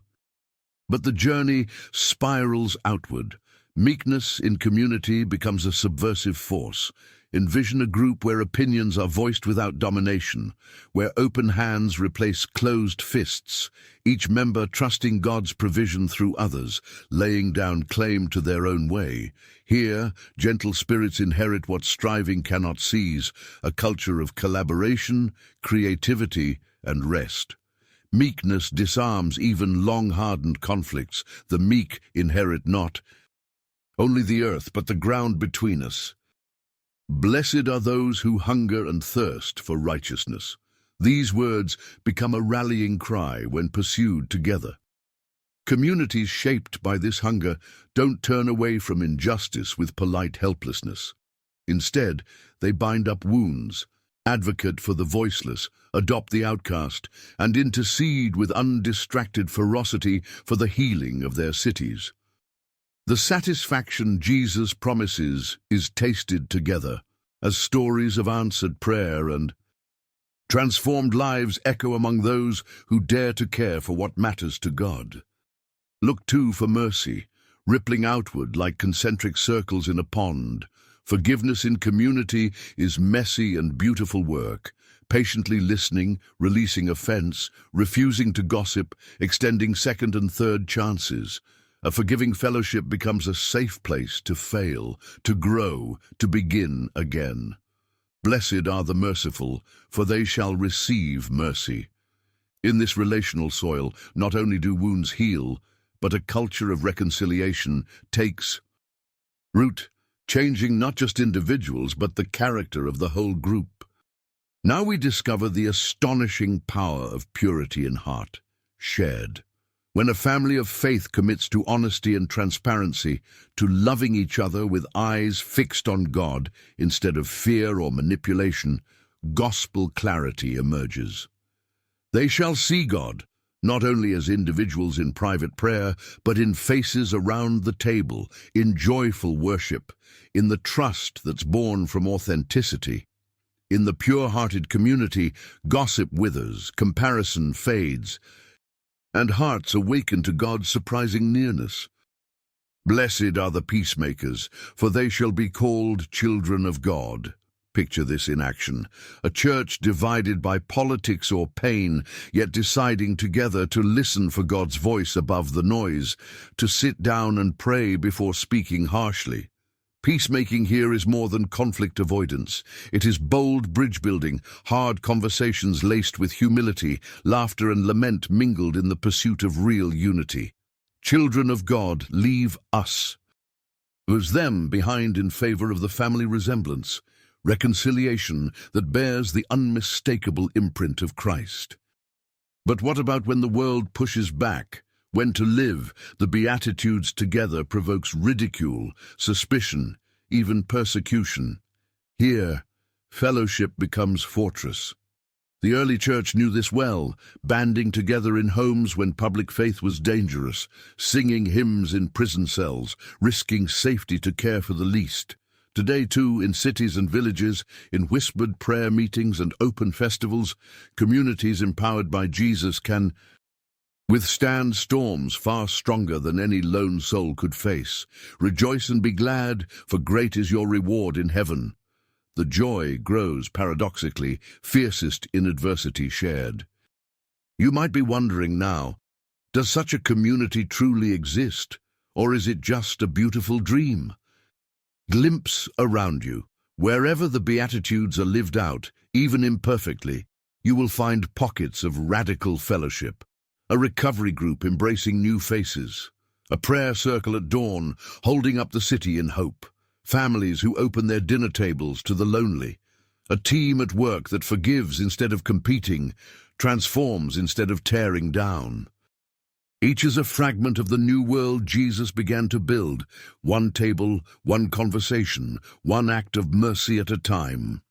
But the journey spirals outward. Meekness in community becomes a subversive force. Envision a group where opinions are voiced without domination, where open hands replace closed fists, each member trusting God's provision through others, laying down claim to their own way. Here, gentle spirits inherit what striving cannot seize, a culture of collaboration, creativity, and rest. Meekness disarms even long-hardened conflicts. The meek inherit not only the earth, but the ground between us. Blessed are those who hunger and thirst for righteousness. These words become a rallying cry when pursued together. Communities shaped by this hunger don't turn away from injustice with polite helplessness. Instead, they bind up wounds, advocate for the voiceless, adopt the outcast, and intercede with undistracted ferocity for the healing of their cities. The satisfaction Jesus promises is tasted together, as stories of answered prayer and transformed lives echo among those who dare to care for what matters to God. Look too for mercy, rippling outward like concentric circles in a pond. Forgiveness in community is messy and beautiful work, patiently listening, releasing offense, refusing to gossip, extending second and third chances. A forgiving fellowship becomes a safe place to fail, to grow, to begin again. Blessed are the merciful, for they shall receive mercy. In this relational soil, not only do wounds heal, but a culture of reconciliation takes root, changing not just individuals, but the character of the whole group. Now we discover the astonishing power of purity in heart, shared. When a family of faith commits to honesty and transparency, to loving each other with eyes fixed on God instead of fear or manipulation, gospel clarity emerges. They shall see God, not only as individuals in private prayer, but in faces around the table, in joyful worship, in the trust that's born from authenticity. In the pure-hearted community, gossip withers, comparison fades, and hearts awaken to God's surprising nearness. Blessed are the peacemakers, for they shall be called children of God. Picture this in action. A church divided by politics or pain, yet deciding together to listen for God's voice above the noise, to sit down and pray before speaking harshly. Peacemaking here is more than conflict avoidance. It is bold bridge building, hard conversations laced with humility, laughter and lament mingled in the pursuit of real unity. Children of God, leave us. It was them behind in favor of the family resemblance. reconciliation that bears the unmistakable imprint of Christ. But what about when the world pushes back? When to live the Beatitudes together provokes ridicule, suspicion, even persecution. Here, fellowship becomes fortress. The early church knew this well, banding together in homes when public faith was dangerous, singing hymns in prison cells, risking safety to care for the least. Today, too, in cities and villages, in whispered prayer meetings and open festivals, communities empowered by Jesus can withstand storms far stronger than any lone soul could face. Rejoice and be glad, for great is your reward in heaven. The joy grows, paradoxically, fiercest in adversity shared. You might be wondering now, does such a community truly exist, or is it just a beautiful dream? Glimpse around you. Wherever the Beatitudes are lived out, even imperfectly, you will find pockets of radical fellowship. A recovery group embracing new faces. A prayer circle at dawn, holding up the city in hope. Families who open their dinner tables to the lonely. A team at work that forgives instead of competing, transforms instead of tearing down. Each is a fragment of the new world Jesus began to build. One table, one conversation, one act of mercy at a time.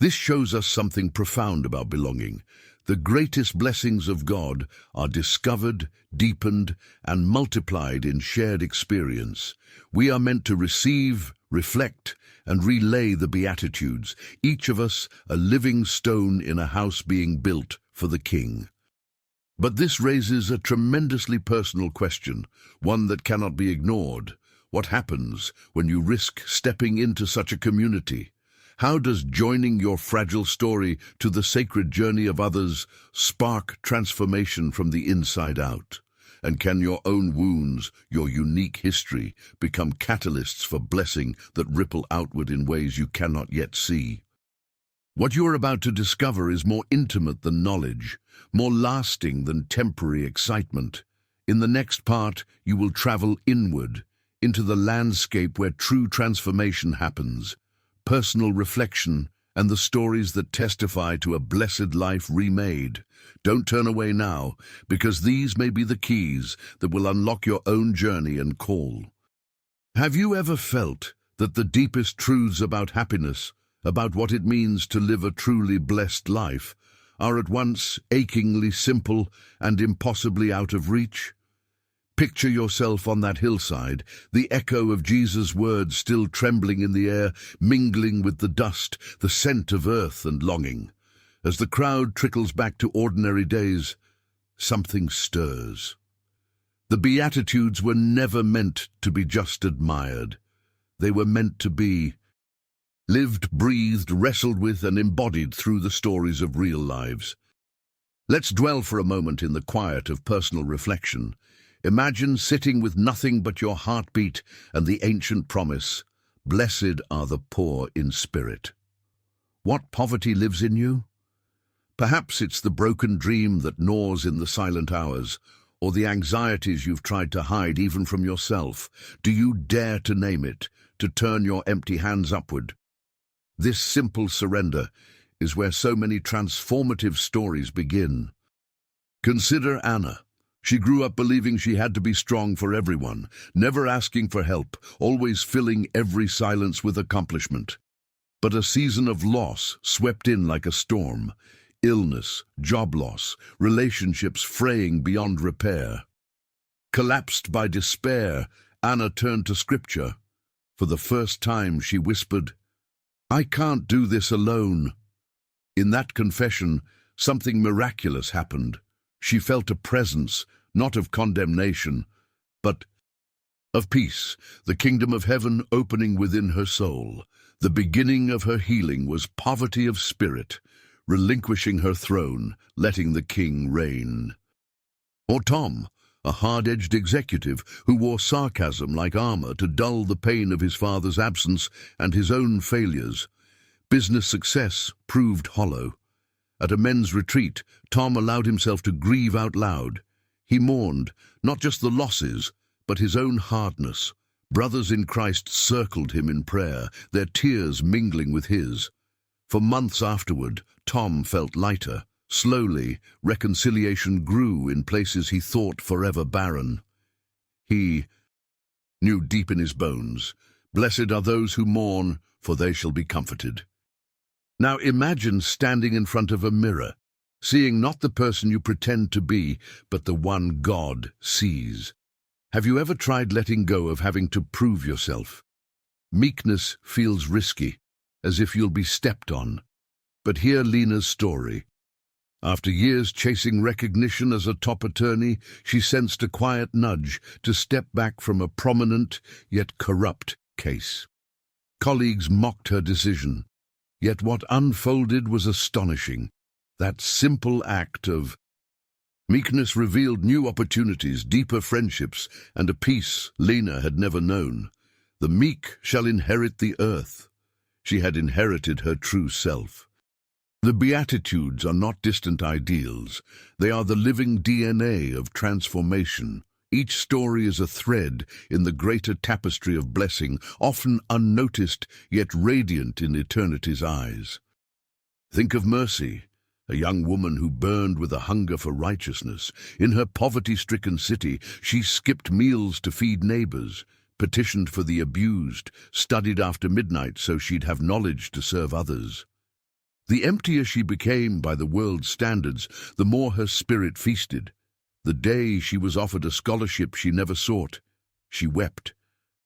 This shows us something profound about belonging. The greatest blessings of God are discovered, deepened, and multiplied in shared experience. We are meant to receive, reflect, and relay the Beatitudes, each of us a living stone in a house being built for the King. But this raises a tremendously personal question, one that cannot be ignored. What happens when you risk stepping into such a community? How does joining your fragile story to the sacred journey of others spark transformation from the inside out? And can your own wounds, your unique history, become catalysts for blessing that ripple outward in ways you cannot yet see? What you are about to discover is more intimate than knowledge, more lasting than temporary excitement. In the next part, you will travel inward, into the landscape where true transformation happens. Personal reflection, and the stories that testify to a blessed life remade. Don't turn away now, because these may be the keys that will unlock your own journey and call. Have you ever felt that the deepest truths about happiness, about what it means to live a truly blessed life, are at once achingly simple and impossibly out of reach? Picture yourself on that hillside, the echo of Jesus' words still trembling in the air, mingling with the dust, the scent of earth and longing. As the crowd trickles back to ordinary days, something stirs. The Beatitudes were never meant to be just admired. They were meant to be lived, breathed, wrestled with, and embodied through the stories of real lives. Let's dwell for a moment in the quiet of personal reflection. Imagine sitting with nothing but your heartbeat and the ancient promise, "Blessed are the poor in spirit." What poverty lives in you? Perhaps it's the broken dream that gnaws in the silent hours, or the anxieties you've tried to hide even from yourself. Do you dare to name it, to turn your empty hands upward? This simple surrender is where so many transformative stories begin. Consider Anna. She grew up believing she had to be strong for everyone, never asking for help, always filling every silence with accomplishment. But a season of loss swept in like a storm. Illness, job loss, relationships fraying beyond repair. Collapsed by despair, Anna turned to Scripture. For the first time she whispered, "I can't do this alone." In that confession, something miraculous happened. She felt a presence, not of condemnation, but of peace, the kingdom of heaven opening within her soul. The beginning of her healing was poverty of spirit, relinquishing her throne, letting the king reign. Or Tom, a hard-edged executive who wore sarcasm like armor to dull the pain of his father's absence and his own failures. Business success proved hollow. At a men's retreat, Tom allowed himself to grieve out loud. He mourned not just the losses, but his own hardness, Brothers in Christ circled him in prayer, their tears mingling with his. For months afterward, Tom felt lighter. Slowly, reconciliation grew in places he thought forever barren. He knew deep in his bones, "Blessed are those who mourn, for they shall be comforted." Now imagine standing in front of a mirror, seeing not the person you pretend to be, but the one God sees. Have you ever tried letting go of having to prove yourself? Meekness feels risky, as if you'll be stepped on. But hear Lena's story. After years chasing recognition as a top attorney, she sensed a quiet nudge to step back from a prominent yet corrupt case. Colleagues mocked her decision, yet what unfolded was astonishing. That simple act of meekness revealed new opportunities, deeper friendships, and a peace Lena had never known. The meek shall inherit the earth. She had inherited her true self. The Beatitudes are not distant ideals. They are the living DNA of transformation. Each story is a thread in the greater tapestry of blessing, often unnoticed, yet radiant in eternity's eyes. Think of Mercy, a young woman who burned with a hunger for righteousness. In her poverty-stricken city, she skipped meals to feed neighbors, petitioned for the abused, studied after midnight so she'd have knowledge to serve others. The emptier she became by the world's standards, the more her spirit feasted. The day she was offered a scholarship she never sought, she wept,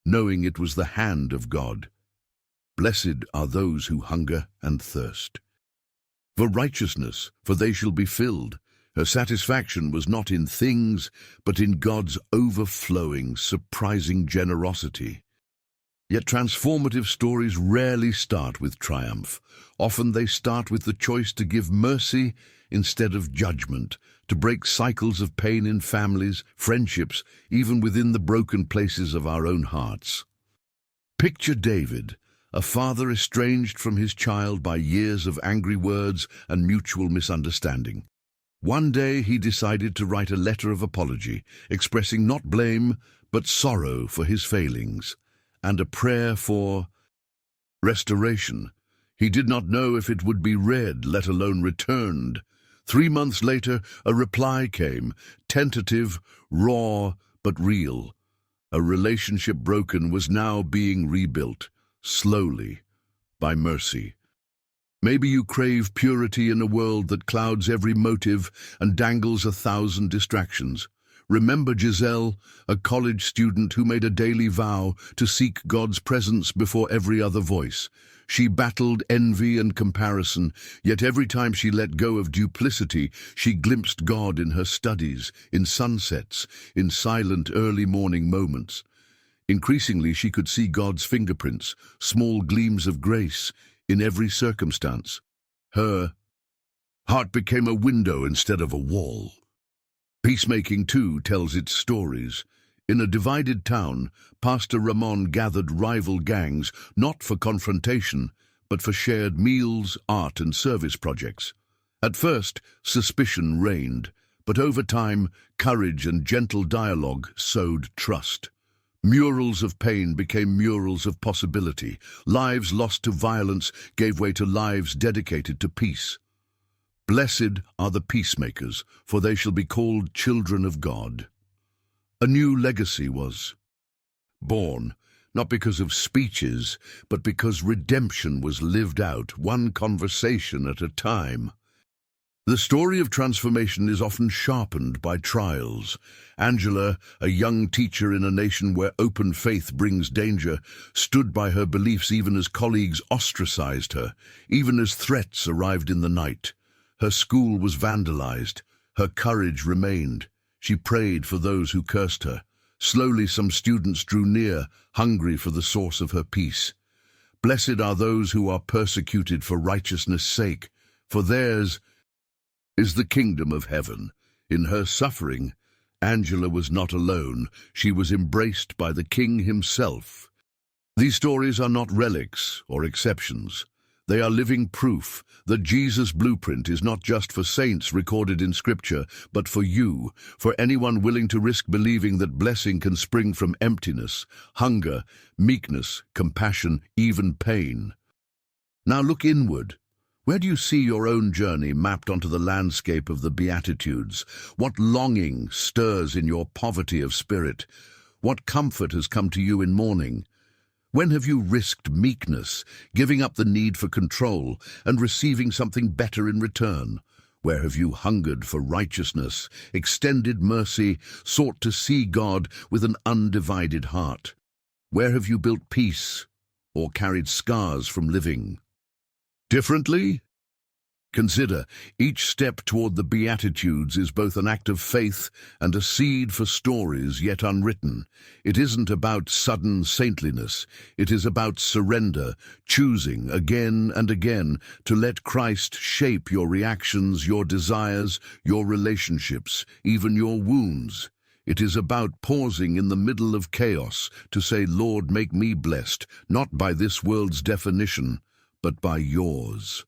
knowing it was the hand of God. Blessed are those who hunger and thirst for righteousness, for they shall be filled. Her satisfaction was not in things, but in God's overflowing, surprising generosity. Yet transformative stories rarely start with triumph. Often they start with the choice to give mercy instead of judgment, to break cycles of pain in families, friendships, even within the broken places of our own hearts. Picture David, a father estranged from his child by years of angry words and mutual misunderstanding. One day he decided to write a letter of apology, expressing not blame, but sorrow for his failings, and a prayer for restoration. He did not know if it would be read, let alone returned. 3 months later, a reply came, tentative, raw, but real. A relationship broken was now being rebuilt, slowly, by mercy. Maybe you crave purity in a world that clouds every motive and dangles 1,000 distractions. Remember Giselle, a college student who made a daily vow to seek God's presence before every other voice. She battled envy and comparison, yet every time she let go of duplicity, she glimpsed God in her studies, in sunsets, in silent early morning moments. Increasingly, she could see God's fingerprints, small gleams of grace, in every circumstance. Her heart became a window instead of a wall. Peacemaking, too, tells its stories. In a divided town, Pastor Ramon gathered rival gangs, not for confrontation, but for shared meals, art, and service projects. At first, suspicion reigned, but over time, courage and gentle dialogue sowed trust. Murals of pain became murals of possibility. Lives lost to violence gave way to lives dedicated to peace. Blessed are the peacemakers, for they shall be called children of God. A new legacy was born, not because of speeches, but because redemption was lived out, one conversation at a time. The story of transformation is often sharpened by trials. Angela, a young teacher in a nation where open faith brings danger, stood by her beliefs even as colleagues ostracized her, even as threats arrived in the night. Her school was vandalized. Her courage remained. She prayed for those who cursed her. Slowly some students drew near, hungry for the source of her peace. Blessed are those who are persecuted for righteousness' sake, for theirs is the kingdom of heaven. In her suffering, Angela was not alone. She was embraced by the King himself. These stories are not relics or exceptions. They are living proof that Jesus' blueprint is not just for saints recorded in Scripture, but for you, for anyone willing to risk believing that blessing can spring from emptiness, hunger, meekness, compassion, even pain. Now look inward. Where do you see your own journey mapped onto the landscape of the Beatitudes? What longing stirs in your poverty of spirit? What comfort has come to you in mourning? When have you risked meekness, giving up the need for control and receiving something better in return? Where have you hungered for righteousness, extended mercy, sought to see God with an undivided heart? Where have you built peace or carried scars from living differently? Consider, each step toward the Beatitudes is both an act of faith and a seed for stories yet unwritten. It isn't about sudden saintliness. It is about surrender, choosing again and again to let Christ shape your reactions, your desires, your relationships, even your wounds. It is about pausing in the middle of chaos to say, Lord, make me blessed, not by this world's definition, but by yours.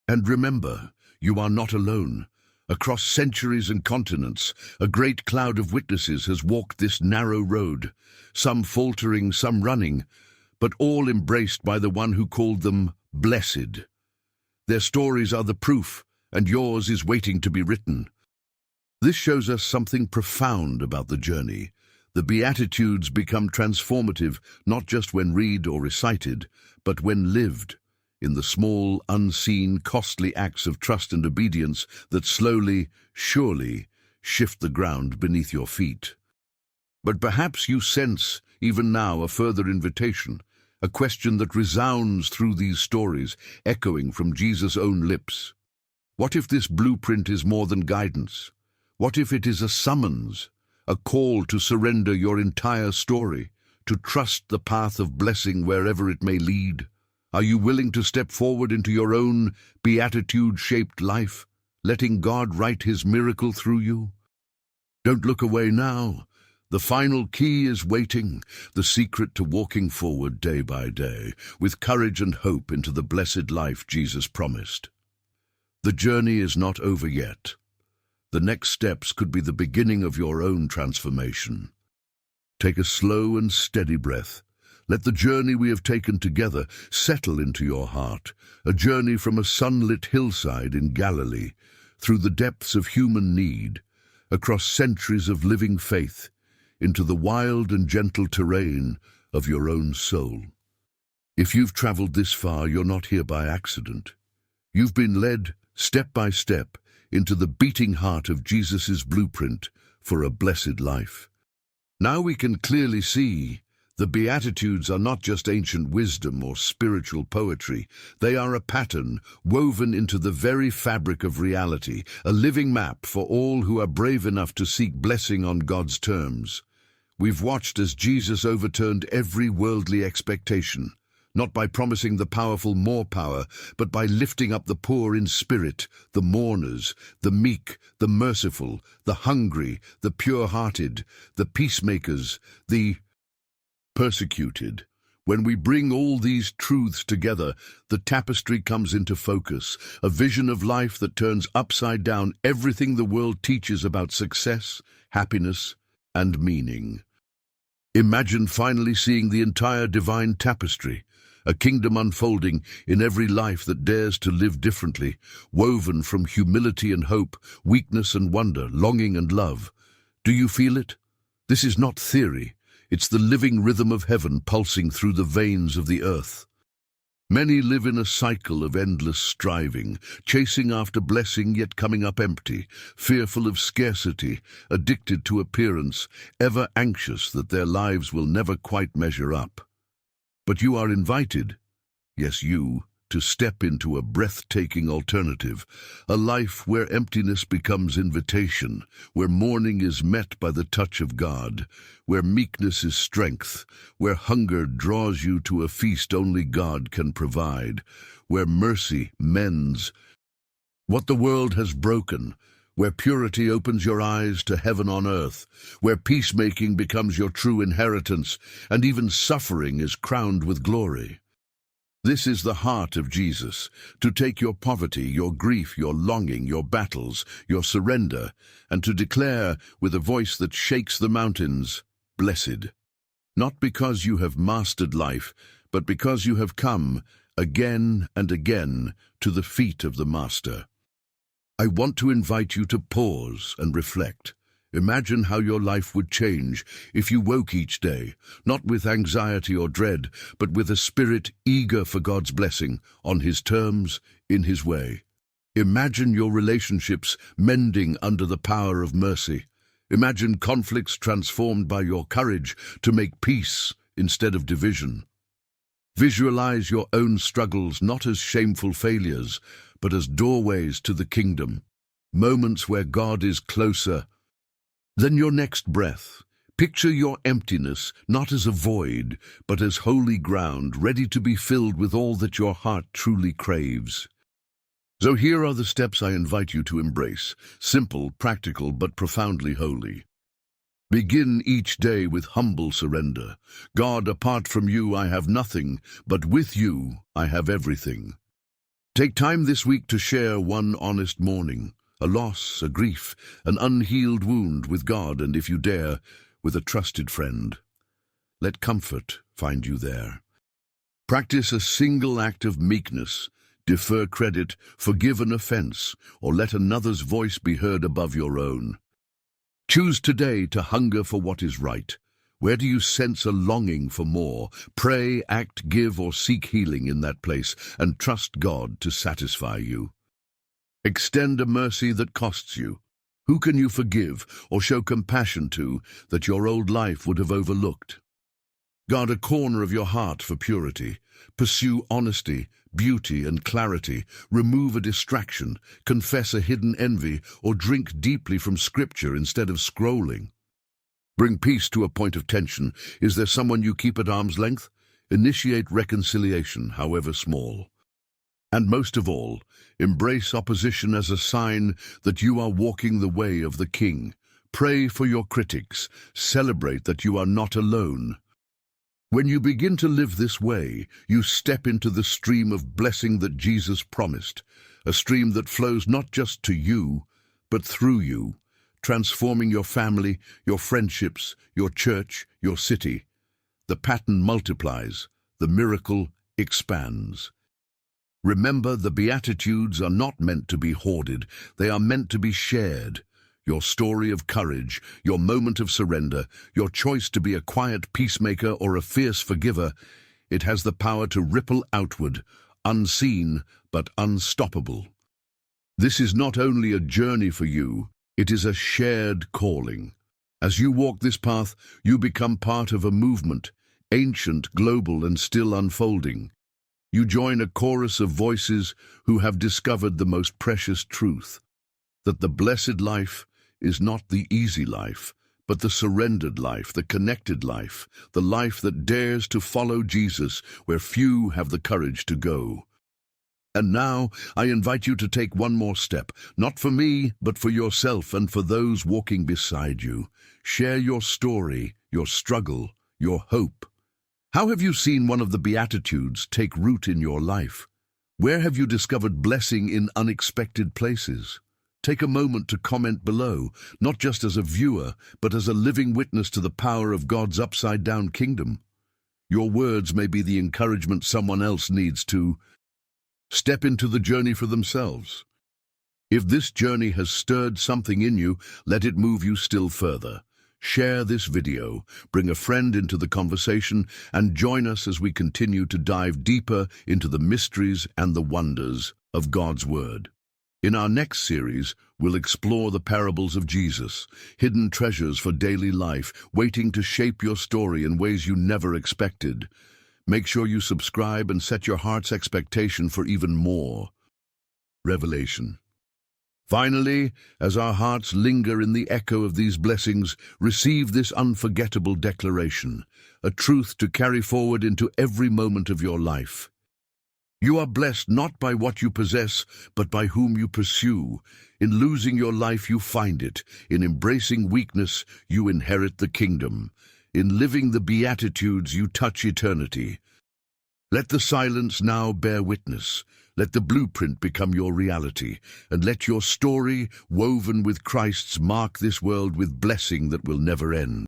And remember, you are not alone. Across centuries and continents, a great cloud of witnesses has walked this narrow road, some faltering, some running, but all embraced by the one who called them blessed. Their stories are the proof, and yours is waiting to be written. This shows us something profound about the journey. The Beatitudes become transformative not just when read or recited, but when lived, in the small, unseen, costly acts of trust and obedience that slowly, surely, shift the ground beneath your feet. But perhaps you sense, even now, a further invitation, a question that resounds through these stories, echoing from Jesus' own lips. What if this blueprint is more than guidance? What if it is a summons, a call to surrender your entire story, to trust the path of blessing wherever it may lead? Are you willing to step forward into your own beatitude-shaped life, letting God write his miracle through you? Don't look away now. The final key is waiting, the secret to walking forward day by day, with courage and hope into the blessed life Jesus promised. The journey is not over yet. The next steps could be the beginning of your own transformation. Take a slow and steady breath. Let the journey we have taken together settle into your heart, a journey from a sunlit hillside in Galilee, through the depths of human need, across centuries of living faith, into the wild and gentle terrain of your own soul. If you've traveled this far, you're not here by accident. You've been led, step by step, into the beating heart of Jesus' blueprint for a blessed life. Now we can clearly see the Beatitudes are not just ancient wisdom or spiritual poetry. They are a pattern woven into the very fabric of reality, a living map for all who are brave enough to seek blessing on God's terms. We've watched as Jesus overturned every worldly expectation, not by promising the powerful more power, but by lifting up the poor in spirit, the mourners, the meek, the merciful, the hungry, the pure-hearted, the peacemakers, the persecuted. When we bring all these truths together, the tapestry comes into focus, a vision of life that turns upside down everything the world teaches about success, happiness, and meaning. Imagine finally seeing the entire divine tapestry, a kingdom unfolding in every life that dares to live differently, woven from humility and hope, weakness and wonder, longing and love. Do you feel it? This is not theory. It's the living rhythm of heaven pulsing through the veins of the earth. Many live in a cycle of endless striving, chasing after blessing yet coming up empty, fearful of scarcity, addicted to appearance, ever anxious that their lives will never quite measure up. But you are invited, yes you, to step into a breathtaking alternative, a life where emptiness becomes invitation, where mourning is met by the touch of God, where meekness is strength, where hunger draws you to a feast only God can provide, where mercy mends what the world has broken, where purity opens your eyes to heaven on earth, where peacemaking becomes your true inheritance, and even suffering is crowned with glory. This is the heart of Jesus, to take your poverty, your grief, your longing, your battles, your surrender, and to declare with a voice that shakes the mountains, "Blessed." Not because you have mastered life, but because you have come again and again to the feet of the Master. I want to invite you to pause and reflect. Imagine how your life would change if you woke each day, not with anxiety or dread, but with a spirit eager for God's blessing, on His terms, in His way. Imagine your relationships mending under the power of mercy. Imagine conflicts transformed by your courage to make peace instead of division. Visualize your own struggles not as shameful failures, but as doorways to the kingdom, moments where God is closer than your next breath. Picture your emptiness not as a void, but as holy ground ready to be filled with all that your heart truly craves. So here are the steps I invite you to embrace, simple, practical, but profoundly holy. Begin each day with humble surrender. God, apart from you I have nothing, but with you I have everything. Take time this week to share one honest morning, a loss, a grief, an unhealed wound with God, and if you dare, with a trusted friend. Let comfort find you there. Practice a single act of meekness. Defer credit, forgive an offense, or let another's voice be heard above your own. Choose today to hunger for what is right. Where do you sense a longing for more? Pray, act, give, or seek healing in that place, and trust God to satisfy you. Extend a mercy that costs you. Who can you forgive or show compassion to that your old life would have overlooked? Guard a corner of your heart for purity. Pursue honesty, beauty, and clarity. Remove a distraction, confess a hidden envy, or drink deeply from Scripture instead of scrolling. Bring peace to a point of tension. Is there someone you keep at arm's length? Initiate reconciliation, however small. And most of all, embrace opposition as a sign that you are walking the way of the King. Pray for your critics. Celebrate that you are not alone. When you begin to live this way, you step into the stream of blessing that Jesus promised, a stream that flows not just to you, but through you, transforming your family, your friendships, your church, your city. The pattern multiplies, the miracle expands. Remember, the Beatitudes are not meant to be hoarded, they are meant to be shared. Your story of courage, your moment of surrender, your choice to be a quiet peacemaker or a fierce forgiver, it has the power to ripple outward, unseen but unstoppable. This is not only a journey for you, it is a shared calling. As you walk this path, you become part of a movement, ancient, global, and still unfolding. You join a chorus of voices who have discovered the most precious truth, that the blessed life is not the easy life, but the surrendered life, the connected life, the life that dares to follow Jesus where few have the courage to go. And now, I invite you to take one more step, not for me, but for yourself and for those walking beside you. Share your story, your struggle, your hope. How have you seen one of the Beatitudes take root in your life? Where have you discovered blessing in unexpected places? Take a moment to comment below, not just as a viewer, but as a living witness to the power of God's upside-down kingdom. Your words may be the encouragement someone else needs to step into the journey for themselves. If this journey has stirred something in you, let it move you still further. Share this video, bring a friend into the conversation, and join us as we continue to dive deeper into the mysteries and the wonders of God's Word. In our next series, we'll explore the parables of Jesus, hidden treasures for daily life, waiting to shape your story in ways you never expected. Make sure you subscribe and set your heart's expectation for even more revelation. Finally, as our hearts linger in the echo of these blessings, receive this unforgettable declaration, a truth to carry forward into every moment of your life. You are blessed not by what you possess, but by whom you pursue. In losing your life, you find it. In embracing weakness, you inherit the kingdom. In living the Beatitudes, you touch eternity. Let the silence now bear witness. Let the blueprint become your reality, and let your story, woven with Christ's, mark this world with blessing that will never end.